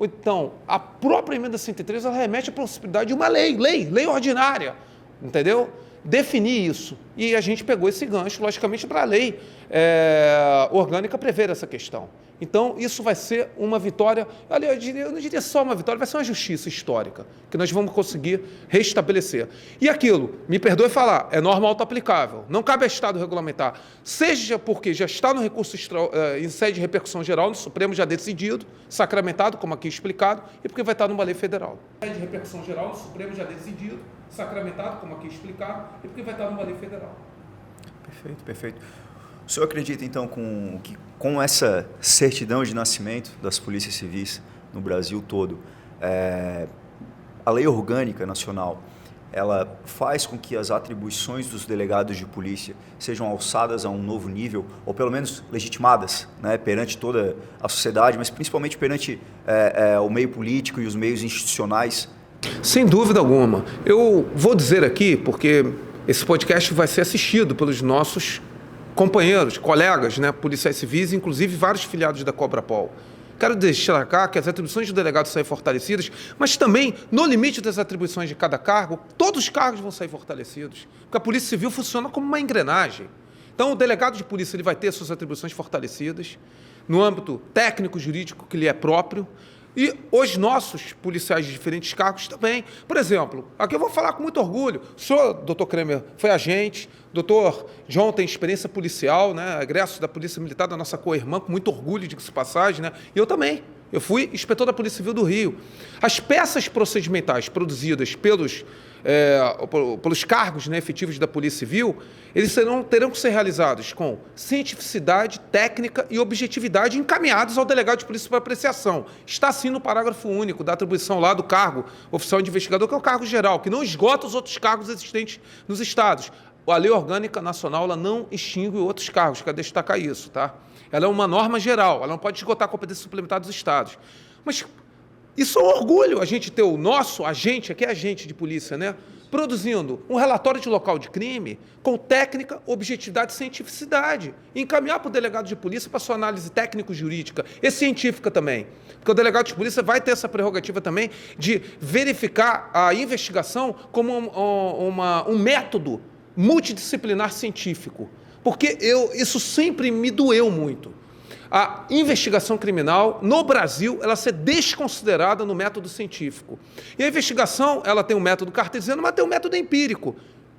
Então, a própria emenda 103 ela remete à possibilidade de uma lei ordinária, entendeu? Definir isso. E a gente pegou esse gancho, logicamente, para a lei orgânica prever essa questão. Então, isso vai ser uma vitória, eu não diria só uma vitória, vai ser uma justiça histórica, que nós vamos conseguir restabelecer. E aquilo, me perdoe falar, é norma auto-aplicável, não cabe ao Estado regulamentar, seja porque já está no recurso em sede de repercussão geral, no Supremo já decidido, sacramentado, como aqui explicado, e porque vai estar numa lei federal. Sede de repercussão geral, no Supremo já decidido, sacramentado, como aqui explicado, e porque vai estar numa lei federal. Perfeito, perfeito. O senhor acredita, então, que com essa certidão de nascimento das polícias civis no Brasil todo, a lei orgânica nacional, ela faz com que as atribuições dos delegados de polícia sejam alçadas a um novo nível, ou pelo menos legitimadas, né, perante toda a sociedade, mas principalmente perante o meio político e os meios institucionais? Sem dúvida alguma. Eu vou dizer aqui, porque esse podcast vai ser assistido pelos nossos companheiros, colegas, né, policiais civis, inclusive vários filiados da Cobrapol. Quero destacar que as atribuições do delegado saem fortalecidas, mas também, no limite das atribuições de cada cargo, todos os cargos vão sair fortalecidos, porque a Polícia Civil funciona como uma engrenagem. Então, o delegado de polícia ele vai ter suas atribuições fortalecidas, no âmbito técnico-jurídico que lhe é próprio, e os nossos policiais de diferentes cargos também. Por exemplo, aqui eu vou falar com muito orgulho, o senhor, doutor Kremer, foi agente, doutor João tem experiência policial, né, egresso da Polícia Militar, da nossa co-irmã, com muito orgulho, diga-se de passagem, né, e eu também. Eu fui inspetor da Polícia Civil do Rio. As peças procedimentais produzidas pelos cargos, né, efetivos da Polícia Civil, eles terão que ser realizados com cientificidade, técnica e objetividade encaminhados ao delegado de polícia para apreciação. Está assim no parágrafo único da atribuição lá do cargo oficial de investigador, que é o cargo geral, que não esgota os outros cargos existentes nos estados. A Lei Orgânica Nacional ela não extingue outros cargos, quero destacar isso, tá? Ela é uma norma geral, ela não pode esgotar a competência suplementar dos estados. Mas isso é um orgulho, a gente ter o nosso agente, aqui é agente de polícia, né? Produzindo um relatório de local de crime com técnica, objetividade e cientificidade. E encaminhar para o delegado de polícia para sua análise técnico-jurídica e científica também. Porque o delegado de polícia vai ter essa prerrogativa também de verificar a investigação como um método multidisciplinar científico. Porque isso sempre me doeu muito. A investigação criminal, no Brasil, ela ser desconsiderada no método científico. E a investigação, ela tem um método cartesiano, mas tem um método empírico.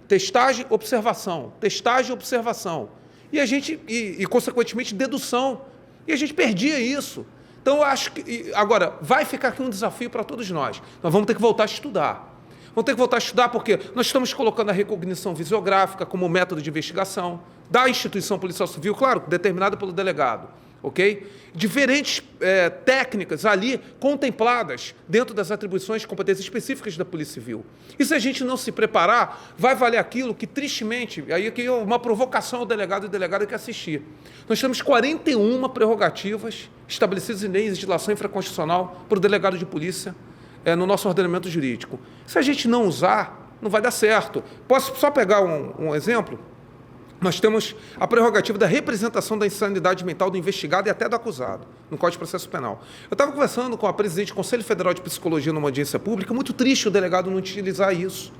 Testagem, observação. Testagem, observação. E consequentemente, dedução. E a gente perdia isso. Então, eu acho que... Agora, vai ficar aqui um desafio para todos nós. Nós vamos ter que voltar a estudar. Vamos ter que voltar a estudar porque nós estamos colocando a recognição visiográfica como método de investigação da instituição policial civil, claro, determinada pelo delegado, ok? Diferentes técnicas ali contempladas dentro das atribuições de competências específicas da Polícia Civil. E se a gente não se preparar, vai valer aquilo que, tristemente, aí aqui é uma provocação ao delegado e delegada que assistir. Nós temos 41 prerrogativas estabelecidas em legislação infraconstitucional para o delegado de polícia, no nosso ordenamento jurídico. Se a gente não usar, não vai dar certo. Posso só pegar um exemplo? Nós temos a prerrogativa da representação da insanidade mental do investigado e até do acusado, no Código de Processo Penal. Eu estava conversando com a presidente do Conselho Federal de Psicologia numa audiência pública, muito triste o delegado não utilizar isso.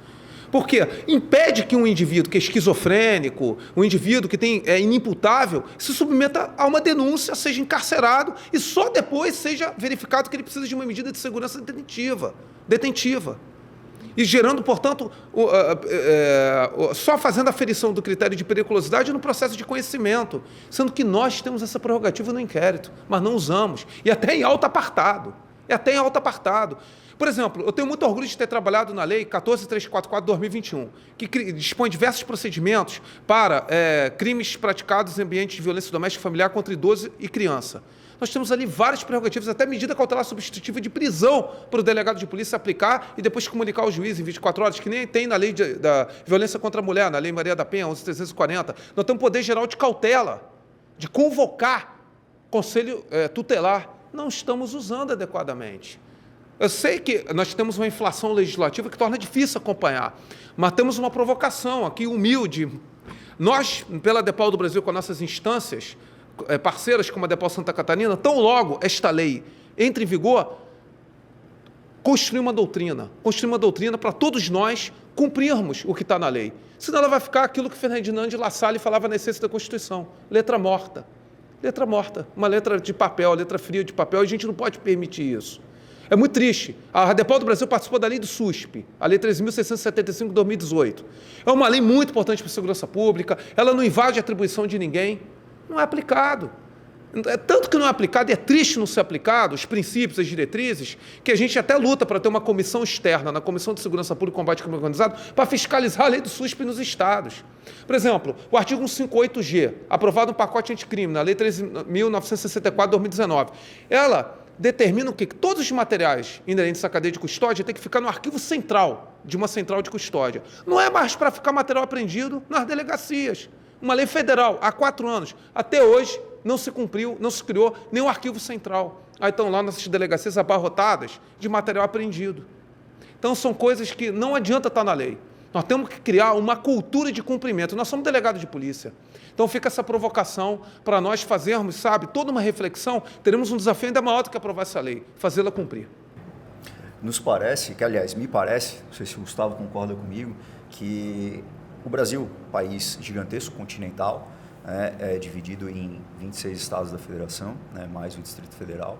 Por quê? Impede que um indivíduo que é esquizofrênico, um indivíduo que é inimputável, se submeta a uma denúncia, seja encarcerado e só depois seja verificado que ele precisa de uma medida de segurança detentiva. E gerando, portanto, só fazendo a aferição do critério de periculosidade no processo de conhecimento, sendo que nós temos essa prerrogativa no inquérito, mas não usamos, e até em alto apartado. Por exemplo, eu tenho muito orgulho de ter trabalhado na Lei 14.344/2021, que dispõe diversos procedimentos para crimes praticados em ambientes de violência doméstica e familiar contra idoso e criança. Nós temos ali várias prerrogativas, até medida cautelar substitutiva de prisão para o delegado de polícia aplicar e depois comunicar ao juiz em 24 horas, que nem tem na lei da violência contra a mulher, na Lei Maria da Penha, 11.340. Nós temos poder geral de cautela, de convocar conselho tutelar. Não estamos usando adequadamente. Eu sei que nós temos uma inflação legislativa que torna difícil acompanhar, mas temos uma provocação aqui humilde. Nós, pela ADEPOL do Brasil, com as nossas instâncias parceiras como a ADEPOL Santa Catarina, tão logo esta lei entre em vigor, construir uma doutrina para todos nós cumprirmos o que está na lei. Senão ela vai ficar aquilo que Ferdinand de La Salle falava na essência da Constituição, letra morta, uma letra de papel, letra fria de papel, e a gente não pode permitir isso. É muito triste. A ADEPOL do Brasil participou da lei do SUSP, a Lei 13.675 de 2018. É uma lei muito importante para a segurança pública, ela não invade a atribuição de ninguém, não é aplicado. Tanto que não é aplicado, e é triste não ser aplicado, os princípios, as diretrizes, que a gente até luta para ter uma comissão externa, na Comissão de Segurança Pública e Combate ao Crime Organizado, para fiscalizar a lei do SUSP nos estados. Por exemplo, o artigo 158G, aprovado no pacote anticrime, na Lei 13.964 de 2019, ela determina o quê? Que todos os materiais inerentes à cadeia de custódia têm que ficar no arquivo central, de uma central de custódia. Não é mais para ficar material apreendido nas delegacias. Uma lei federal, há 4 anos. Até hoje, não se cumpriu, não se criou nenhum arquivo central. Aí estão lá nossas delegacias abarrotadas de material apreendido. Então, são coisas que não adianta estar na lei. Nós temos que criar uma cultura de cumprimento. Nós somos delegados de polícia. Então, fica essa provocação para nós fazermos, sabe, toda uma reflexão. Teremos um desafio ainda maior do que aprovar essa lei, fazê-la cumprir. Nos parece, que aliás, me parece, não sei se o Gustavo concorda comigo, que o Brasil, país gigantesco, continental, é dividido em 26 estados da federação, né, mais o Distrito Federal,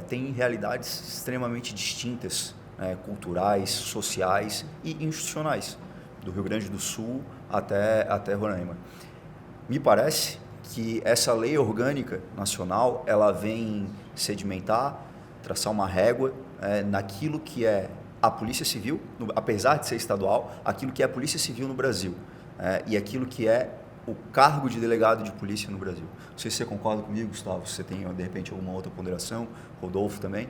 tem realidades extremamente distintas, culturais, sociais e institucionais, do Rio Grande do Sul até Roraima. Me parece que essa lei orgânica nacional, ela vem sedimentar, traçar uma régua naquilo que é a Polícia Civil, apesar de ser estadual, aquilo que é a Polícia Civil no Brasil, e aquilo que é o cargo de delegado de polícia no Brasil. Não sei se você concorda comigo, Gustavo, se você tem, de repente, alguma outra ponderação, Rodolfo também.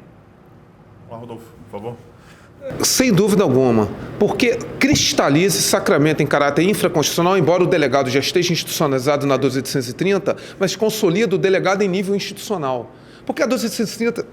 Olá, Rodolfo, por favor. Sem dúvida alguma, porque cristaliza esse sacramento em caráter infraconstitucional, embora o delegado já esteja institucionalizado na 12.830, mas consolida o delegado em nível institucional. Porque a 12.830,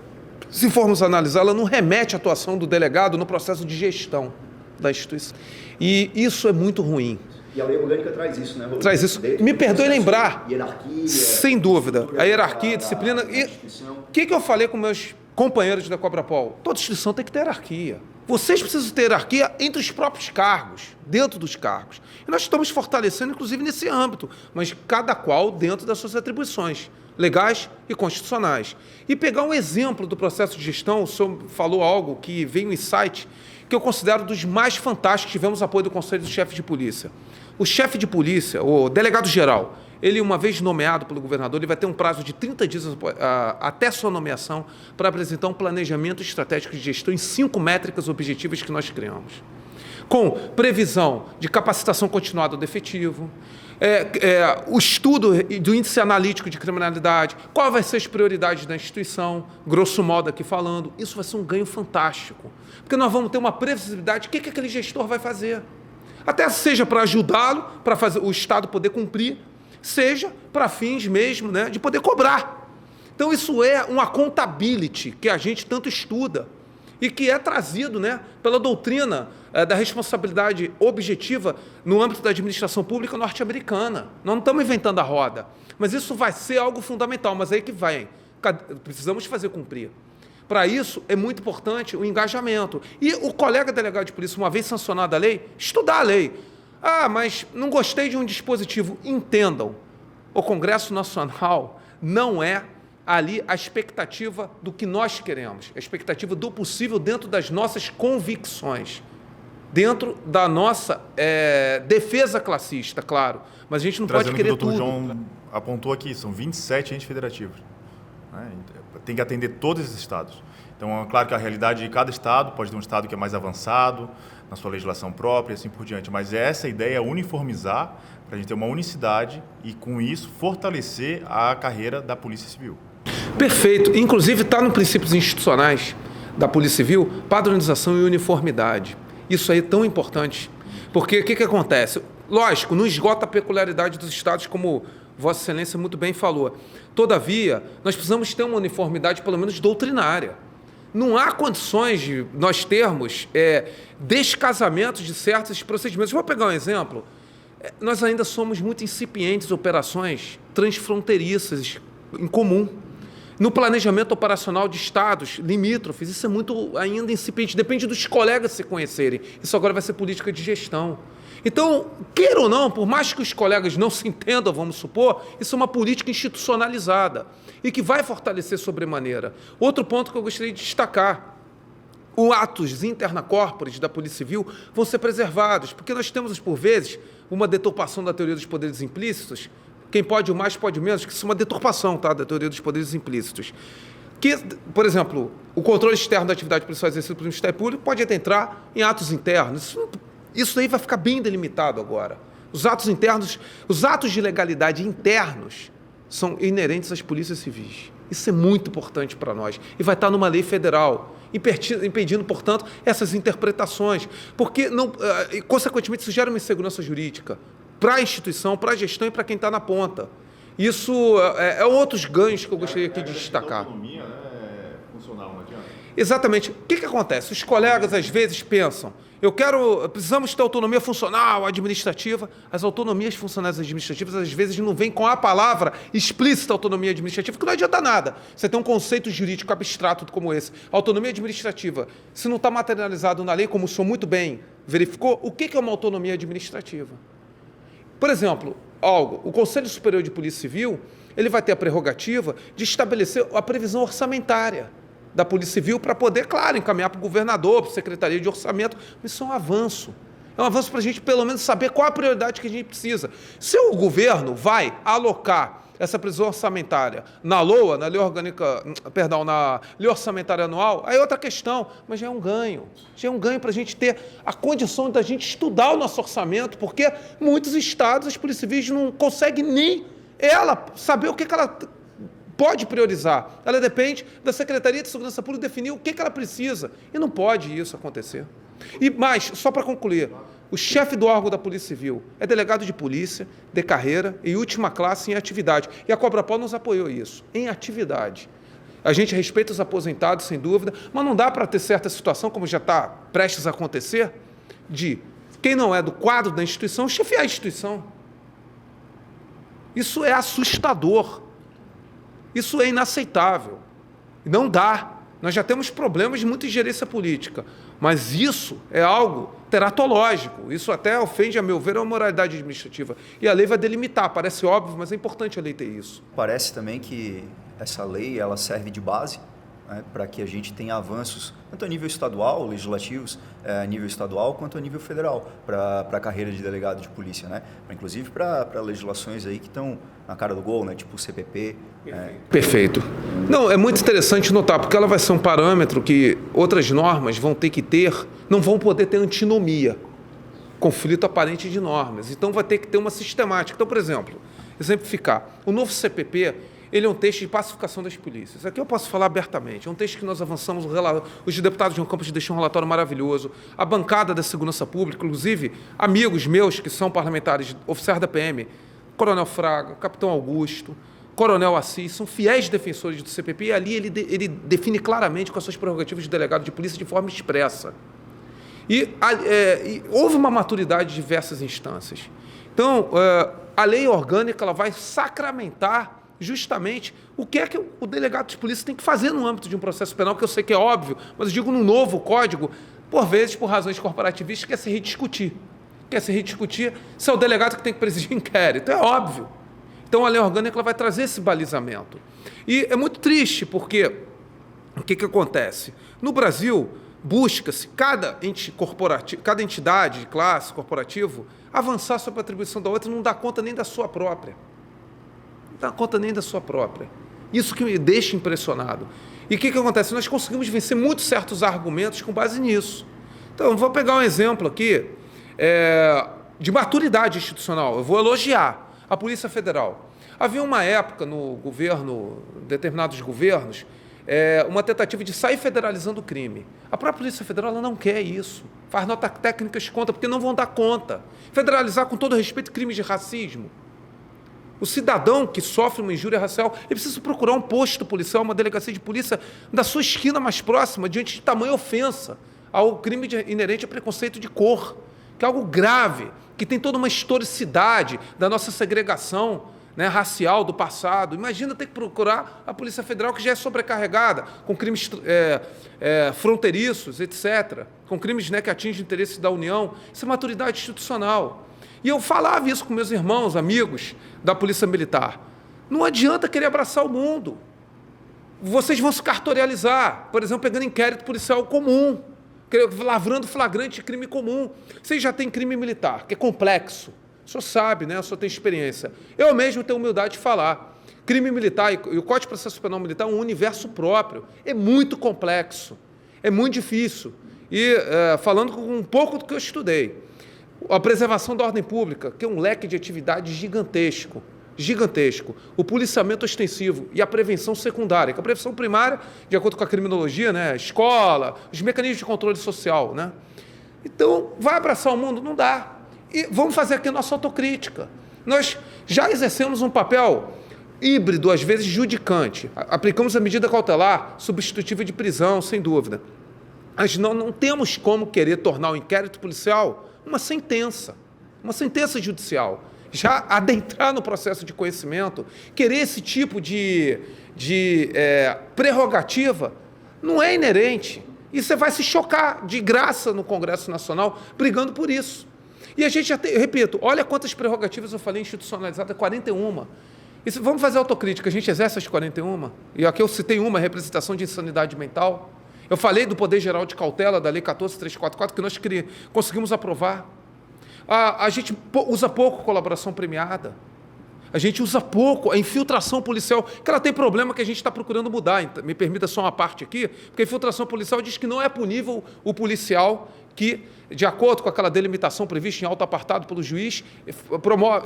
se formos analisar, ela não remete à atuação do delegado no processo de gestão da instituição. E isso é muito ruim. E a lei orgânica traz isso, né, Rodolfo? Traz isso. Me perdoe lembrar. Hierarquia. Sem dúvida. A hierarquia, a disciplina. E o que eu falei com meus companheiros da Cobrapol? Toda instituição tem que ter hierarquia. Vocês precisam ter hierarquia entre os próprios cargos, dentro dos cargos. E nós estamos fortalecendo, inclusive, nesse âmbito, mas cada qual dentro das suas atribuições legais e constitucionais. E pegar um exemplo do processo de gestão, o senhor falou algo que veio um insight, que eu considero dos mais fantásticos. Tivemos apoio do Conselho do Chefe de Polícia. O chefe de polícia, o delegado-geral, ele, uma vez nomeado pelo governador, ele vai ter um prazo de 30 dias até sua nomeação para apresentar um planejamento estratégico de gestão em 5 métricas objetivas que nós criamos. Com previsão de capacitação continuada do efetivo, o estudo do índice analítico de criminalidade, qual vai ser as prioridades da instituição, grosso modo aqui falando. Isso vai ser um ganho fantástico, porque nós vamos ter uma previsibilidade do que aquele gestor vai fazer. Até seja para ajudá-lo, para fazer o Estado poder cumprir, seja para fins mesmo, né, de poder cobrar. Então, isso é uma accountability que a gente tanto estuda e que é trazido, né, pela doutrina da responsabilidade objetiva no âmbito da administração pública norte-americana. Nós não estamos inventando a roda, mas isso vai ser algo fundamental, mas aí que vai, precisamos fazer cumprir. Para isso, é muito importante o engajamento. E o colega delegado de polícia, uma vez sancionada a lei, estudar a lei. Ah, mas não gostei de um dispositivo. Entendam, o Congresso Nacional não é ali a expectativa do que nós queremos, a expectativa do possível dentro das nossas convicções, dentro da nossa defesa classista, claro, mas a gente não pode querer tudo. O doutor João apontou aqui, são 27 entes federativos, né? Tem que atender todos os estados. Então, é claro que a realidade de cada estado, pode ter um estado que é mais avançado, na sua legislação própria e assim por diante, mas essa ideia é uniformizar, para a gente ter uma unicidade e, com isso, fortalecer a carreira da Polícia Civil. Perfeito. Inclusive, está no princípios institucionais da Polícia Civil, padronização e uniformidade. Isso aí é tão importante, porque o que acontece? Lógico, não esgota a peculiaridade dos estados, como Vossa Excelência muito bem falou. Todavia, nós precisamos ter uma uniformidade, pelo menos doutrinária. Não há condições de nós termos descasamentos de certos procedimentos. Vou pegar um exemplo. Nós ainda somos muito incipientes operações transfronteiriças em comum. No planejamento operacional de estados limítrofes, isso é muito ainda incipiente. Depende dos colegas se conhecerem. Isso agora vai ser política de gestão. Então, queira ou não, por mais que os colegas não se entendam, vamos supor, isso é uma política institucionalizada e que vai fortalecer sobremaneira. Outro ponto que eu gostaria de destacar: os atos interna corporis da Polícia Civil vão ser preservados, porque nós temos, por vezes, uma deturpação da teoria dos poderes implícitos. Quem pode o mais, pode o menos, que isso é uma deturpação, tá, da teoria dos poderes implícitos. Que, por exemplo, o controle externo da atividade policial exercida pelo Ministério Público pode até entrar em atos internos. Isso aí vai ficar bem delimitado agora. Os atos internos, os atos de legalidade internos são inerentes às polícias civis. Isso é muito importante para nós. E vai estar numa lei federal, impedindo, portanto, essas interpretações. Porque, consequentemente, isso gera uma insegurança jurídica para a instituição, para a gestão e para quem está na ponta. Isso é outros ganhos que eu gostaria aqui de destacar. Autonomia, né, funcional, não adianta. Exatamente. O que acontece? Os colegas, às vezes, pensam, precisamos ter autonomia funcional, administrativa. As autonomias funcionais administrativas, às vezes, não vêm com a palavra explícita autonomia administrativa, que não adianta nada. Você tem um conceito jurídico abstrato como esse. Autonomia administrativa, se não está materializado na lei, como o senhor muito bem verificou, o que é uma autonomia administrativa? Por exemplo, o Conselho Superior de Polícia Civil, ele vai ter a prerrogativa de estabelecer a previsão orçamentária da Polícia Civil para poder, claro, encaminhar para o governador, para a Secretaria de Orçamento. Isso é um avanço. É um avanço para a gente, pelo menos, saber qual a prioridade que a gente precisa. Se o governo vai alocar essa previsão orçamentária na LOA, na Lei Orgânica, na Lei Orçamentária Anual, aí é outra questão, mas já é um ganho. Já é um ganho para a gente ter a condição da gente estudar o nosso orçamento, porque muitos estados, as polícias civis não conseguem nem ela saber o que ela pode priorizar. Ela depende da Secretaria de Segurança Pública definir o que ela precisa. E não pode isso acontecer. E mais, só para concluir, o chefe do órgão da Polícia Civil é delegado de polícia, de carreira e última classe em atividade. E a Cobrapol nos apoiou isso, em atividade. A gente respeita os aposentados, sem dúvida, mas não dá para ter certa situação, como já está prestes a acontecer, de quem não é do quadro da instituição, chefiar a instituição. Isso é assustador. Isso é inaceitável. Não dá. Nós já temos problemas de muita ingerência política, mas isso é algo teratológico. Isso até ofende, a meu ver, a moralidade administrativa. E a lei vai delimitar, parece óbvio, mas é importante a lei ter isso. Parece também que essa lei ela serve de base, né, para que a gente tenha avanços, tanto a nível estadual, legislativos, a nível estadual, quanto a nível federal, para a carreira de delegado de polícia, né? Inclusive para legislações aí que estão na cara do gol, né? Tipo o CPP. Perfeito. Não, é muito interessante notar, porque ela vai ser um parâmetro que outras normas vão ter que ter, não vão poder ter antinomia, conflito aparente de normas. Então vai ter que ter uma sistemática. Então, por exemplo, exemplificar, o novo CPP, ele é um texto de pacificação das polícias. Aqui eu posso falar abertamente. É um texto que nós avançamos, os deputados João Campos deixaram um relatório maravilhoso, a bancada da Segurança Pública, inclusive amigos meus que são parlamentares, oficiais da PM, Coronel Fraga, Capitão Augusto, Coronel Assis, são fiéis defensores do CPP e ali ele define claramente com as suas prerrogativas de delegado de polícia de forma expressa. E houve uma maturidade de diversas instâncias. Então, a lei orgânica ela vai sacramentar justamente o que é que o delegado de polícia tem que fazer no âmbito de um processo penal, que eu sei que é óbvio, mas eu digo num novo código, por vezes, por razões corporativistas, quer se rediscutir. Quer se rediscutir se é o delegado que tem que presidir o inquérito. É óbvio. Então, a lei orgânica ela vai trazer esse balizamento. E é muito triste, porque o que acontece? No Brasil, busca-se cada entidade de classe, corporativo, avançar sobre a atribuição da outra e não dá conta nem da sua própria. Não dá conta nem da sua própria. Isso que me deixa impressionado. E o que acontece? Nós conseguimos vencer muitos certos argumentos com base nisso. Então, vou pegar um exemplo aqui de maturidade institucional. Eu vou elogiar a Polícia Federal. Havia uma época no governo, determinados governos, uma tentativa de sair federalizando o crime. A própria Polícia Federal ela não quer isso. Faz nota técnica de conta, porque não vão dar conta. Federalizar, com todo respeito, crimes de racismo. O cidadão que sofre uma injúria racial, ele precisa procurar um posto policial, uma delegacia de polícia da sua esquina mais próxima, diante de tamanha ofensa ao crime inerente a preconceito de cor, que é algo grave, que tem toda uma historicidade da nossa segregação, né, racial do passado. Imagina ter que procurar a Polícia Federal, que já é sobrecarregada, com crimes fronteiriços, etc., com crimes, né, que atingem o interesse da União. Isso é maturidade institucional. E eu falava isso com meus irmãos, amigos da Polícia Militar. Não adianta querer abraçar o mundo. Vocês vão se cartorializar, por exemplo, pegando inquérito policial comum, lavrando flagrante de crime comum. Vocês já têm crime militar, que é complexo. O senhor sabe, né? O senhor tem experiência. Eu mesmo tenho humildade de falar. Crime militar e o Código de Processo Penal Militar é um universo próprio. É muito complexo. É muito difícil. E falando com um pouco do que eu estudei, a preservação da ordem pública, que é um leque de atividades gigantesco. gigantesco. O policiamento ostensivo e a prevenção secundária, que a prevenção primária, de acordo com a criminologia, né, escola, os mecanismos de controle social, né? Então, vai abraçar o mundo? Não dá. E vamos fazer aqui a nossa autocrítica. Nós já exercemos um papel híbrido, às vezes judicante. Aplicamos a medida cautelar substitutiva de prisão, sem dúvida. Mas não temos como querer tornar o inquérito policial uma sentença judicial. Já adentrar no processo de conhecimento, querer esse tipo de prerrogativa, não é inerente. E você vai se chocar de graça no Congresso Nacional brigando por isso. E a gente já tem, eu repito, olha quantas prerrogativas eu falei institucionalizadas, 41. E vamos fazer autocrítica, a gente exerce as 41? E aqui eu citei uma, representação de insanidade mental. Eu falei do Poder Geral de Cautela, da Lei 14.344, que nós conseguimos aprovar. A gente usa pouco colaboração premiada. A gente usa pouco a infiltração policial, que ela tem problema que a gente está procurando mudar. Me permita só uma parte aqui, porque a infiltração policial diz que não é punível o policial que, de acordo com aquela delimitação prevista em auto apartado pelo juiz,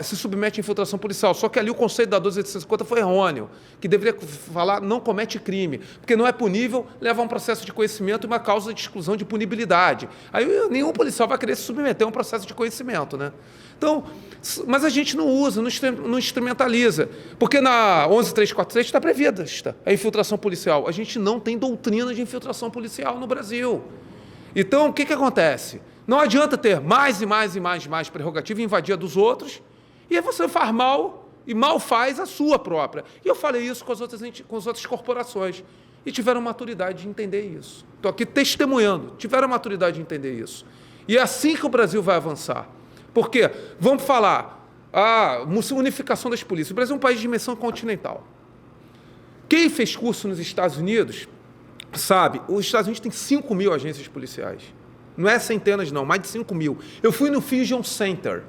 se submete à infiltração policial. Só que ali o conceito da 12.850 foi errôneo, que deveria falar não comete crime, porque não é punível, leva a um processo de conhecimento e uma causa de exclusão de punibilidade. Aí nenhum policial vai querer se submeter a um processo de conhecimento, né? Então, mas a gente não usa, não instrumentaliza, porque na 11.343 está prevista a infiltração policial. A gente não tem doutrina de infiltração policial no Brasil. Então, o que acontece? Não adianta ter mais prerrogativa e invadir a dos outros, e aí você faz mal, e mal faz a sua própria. E eu falei isso com as outras corporações, e tiveram maturidade de entender isso. Estou aqui testemunhando, tiveram maturidade de entender isso. E é assim que o Brasil vai avançar. Porque, vamos falar, a unificação das polícias. O Brasil é um país de dimensão continental. Quem fez curso nos Estados Unidos sabe, os Estados Unidos tem 5 mil agências policiais. Não é centenas, não, mais de 5 mil. Eu fui no Fusion Center,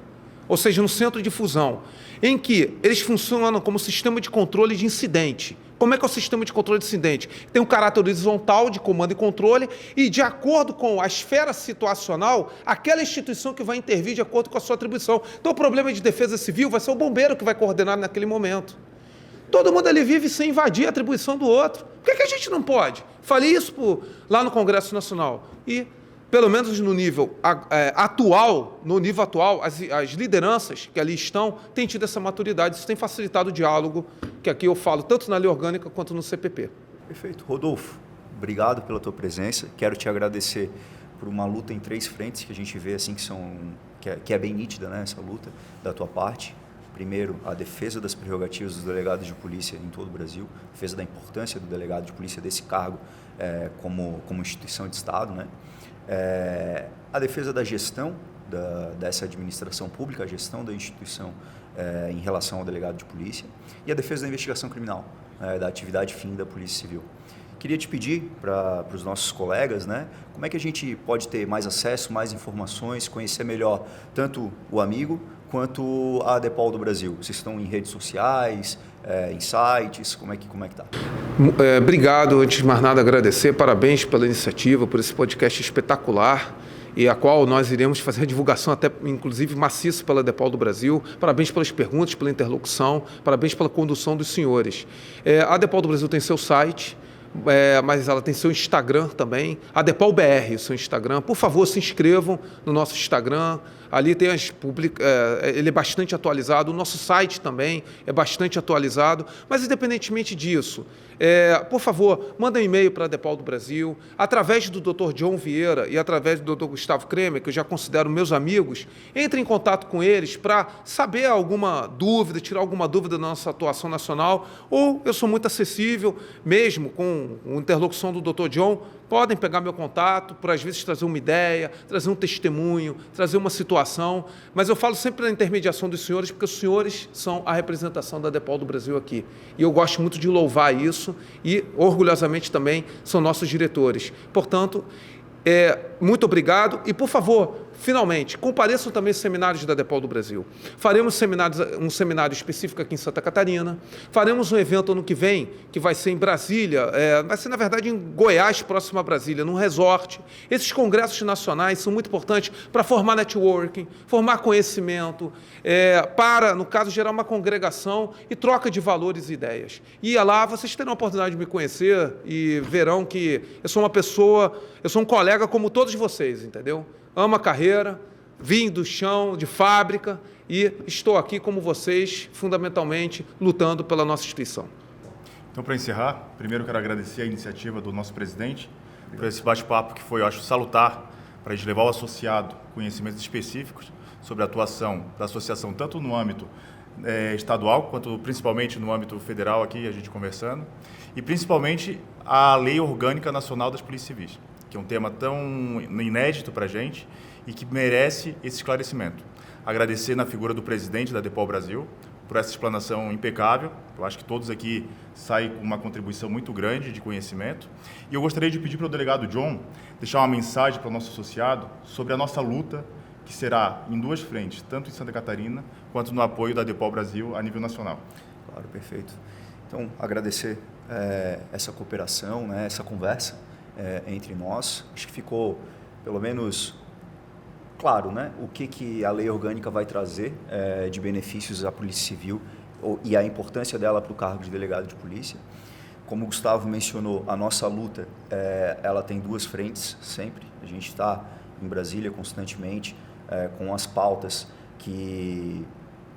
ou seja, no centro de fusão, em que eles funcionam como sistema de controle de incidente. Como é que é o sistema de controle de incidente? Tem um caráter horizontal de comando e controle e, de acordo com a esfera situacional, aquela instituição que vai intervir de acordo com a sua atribuição. Então, o problema de defesa civil vai ser o bombeiro que vai coordenar naquele momento. Todo mundo ali vive sem invadir a atribuição do outro. Por que a gente não pode? Falei isso lá no Congresso Nacional. E, pelo menos no nível atual, as lideranças que ali estão têm tido essa maturidade. Isso tem facilitado o diálogo, que aqui eu falo tanto na Lei Orgânica quanto no CPP. Perfeito. Rodolfo, obrigado pela tua presença. Quero te agradecer por uma luta em 3 frentes que a gente vê assim que é bem nítida, né, essa luta da tua parte. Primeiro, a defesa das prerrogativas dos delegados de polícia em todo o Brasil, defesa da importância do delegado de polícia desse cargo como instituição de Estado, né? A defesa da gestão dessa administração pública, a gestão da instituição em relação ao delegado de polícia e a defesa da investigação criminal, da atividade fim da Polícia Civil. Queria te pedir para os nossos colegas, né, como é que a gente pode ter mais acesso, mais informações, conhecer melhor tanto o amigo quanto a ADEPOL do Brasil. Vocês estão em redes sociais, em sites, como é que está? Obrigado, antes de mais nada agradecer, parabéns pela iniciativa, por esse podcast espetacular, e a qual nós iremos fazer a divulgação até, inclusive, maciça pela ADEPOL do Brasil. Parabéns pelas perguntas, pela interlocução, parabéns pela condução dos senhores. A ADEPOL do Brasil tem seu site, mas ela tem seu Instagram também, ADEPOL BR, o seu Instagram. Por favor, se inscrevam no nosso Instagram. Ali tem ele é bastante atualizado, o nosso site também é bastante atualizado, mas independentemente disso, por favor, manda um e-mail para a ADEPOL do Brasil, através do Dr. John Vieira e através do Dr. Gustavo Kremer, que eu já considero meus amigos, entre em contato com eles para saber alguma dúvida, tirar alguma dúvida da nossa atuação nacional, ou eu sou muito acessível, mesmo com a interlocução do Dr. John, podem pegar meu contato, por às vezes trazer uma ideia, trazer um testemunho, trazer uma situação, mas eu falo sempre na intermediação dos senhores, porque os senhores são a representação da ADEPOL do Brasil aqui. E eu gosto muito de louvar isso e, orgulhosamente, também são nossos diretores. Portanto, muito obrigado e, por favor, finalmente, compareçam também aos seminários da DEPOL do Brasil. Faremos um seminário específico aqui em Santa Catarina, faremos um evento ano que vem, que vai ser em Brasília, vai ser, na verdade, em Goiás, próximo a Brasília, num resort. Esses congressos nacionais são muito importantes para formar networking, formar conhecimento, para, no caso, gerar uma congregação e troca de valores e ideias. E lá vocês terão a oportunidade de me conhecer e verão que eu sou um colega como todos vocês, entendeu? Amo a carreira, vim do chão, de fábrica e estou aqui como vocês, fundamentalmente, lutando pela nossa instituição. Então, para encerrar, primeiro quero agradecer a iniciativa do nosso presidente por esse bate-papo que foi, eu acho, salutar para a gente levar ao associado conhecimentos específicos sobre a atuação da associação, tanto no âmbito estadual, quanto principalmente no âmbito federal, aqui a gente conversando, e principalmente a Lei Orgânica Nacional das Polícias Civis, que é um tema tão inédito para a gente e que merece esse esclarecimento. Agradecer na figura do presidente da DEPOL Brasil por essa explanação impecável. Eu acho que todos aqui saem com uma contribuição muito grande de conhecimento. E eu gostaria de pedir para o delegado John deixar uma mensagem para o nosso associado sobre a nossa luta, que será em duas frentes, tanto em Santa Catarina quanto no apoio da DEPOL Brasil a nível nacional. Claro, perfeito. Então, agradecer essa cooperação, né, essa conversa entre nós. Acho que ficou, pelo menos, claro, né, o que a lei orgânica vai trazer de benefícios à Polícia Civil e a importância dela para o cargo de delegado de polícia. Como o Gustavo mencionou, a nossa luta ela tem duas frentes sempre. A gente está em Brasília constantemente com as pautas que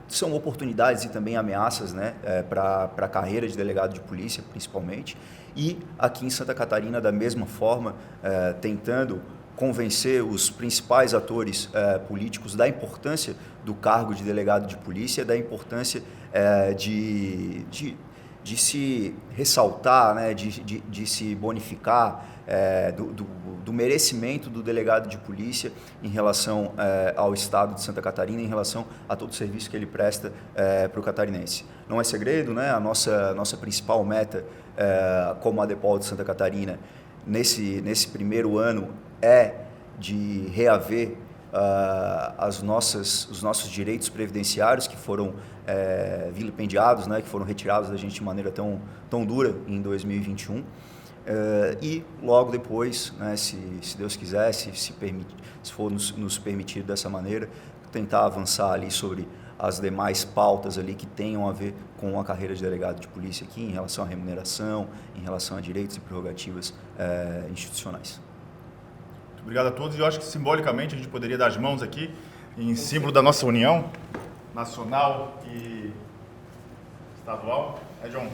são oportunidades e também ameaças, né, para a carreira de delegado de polícia, principalmente. E aqui em Santa Catarina, da mesma forma, tentando convencer os principais atores políticos da importância do cargo de delegado de polícia, da importância de se ressaltar, né, de se bonificar, do merecimento do delegado de polícia em relação ao Estado de Santa Catarina, em relação a todo o serviço que ele presta para o catarinense. Não é segredo, né? A nossa principal meta como a DEPOL de Santa Catarina nesse primeiro ano é de reaver os nossos direitos previdenciários que foram vilipendiados, né, que foram retirados da gente de maneira tão dura em 2021. E logo depois, né, se Deus quiser, se for nos permitir dessa maneira, tentar avançar ali sobre as demais pautas ali que tenham a ver com a carreira de delegado de polícia aqui, em relação à remuneração, em relação a direitos e prerrogativas institucionais. Muito obrigado a todos. E eu acho que simbolicamente a gente poderia dar as mãos aqui em símbolo da nossa união nacional e estadual. John?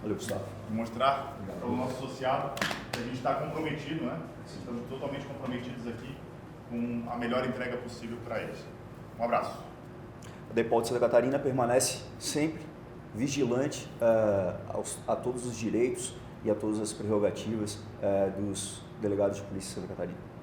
Valeu, Gustavo. Mostrar para o nosso associado que a gente está comprometido, né? Estamos totalmente comprometidos aqui com a melhor entrega possível para eles. Um abraço. A DEPOL de Santa Catarina permanece sempre vigilante a todos os direitos e a todas as prerrogativas dos delegados de polícia de Santa Catarina.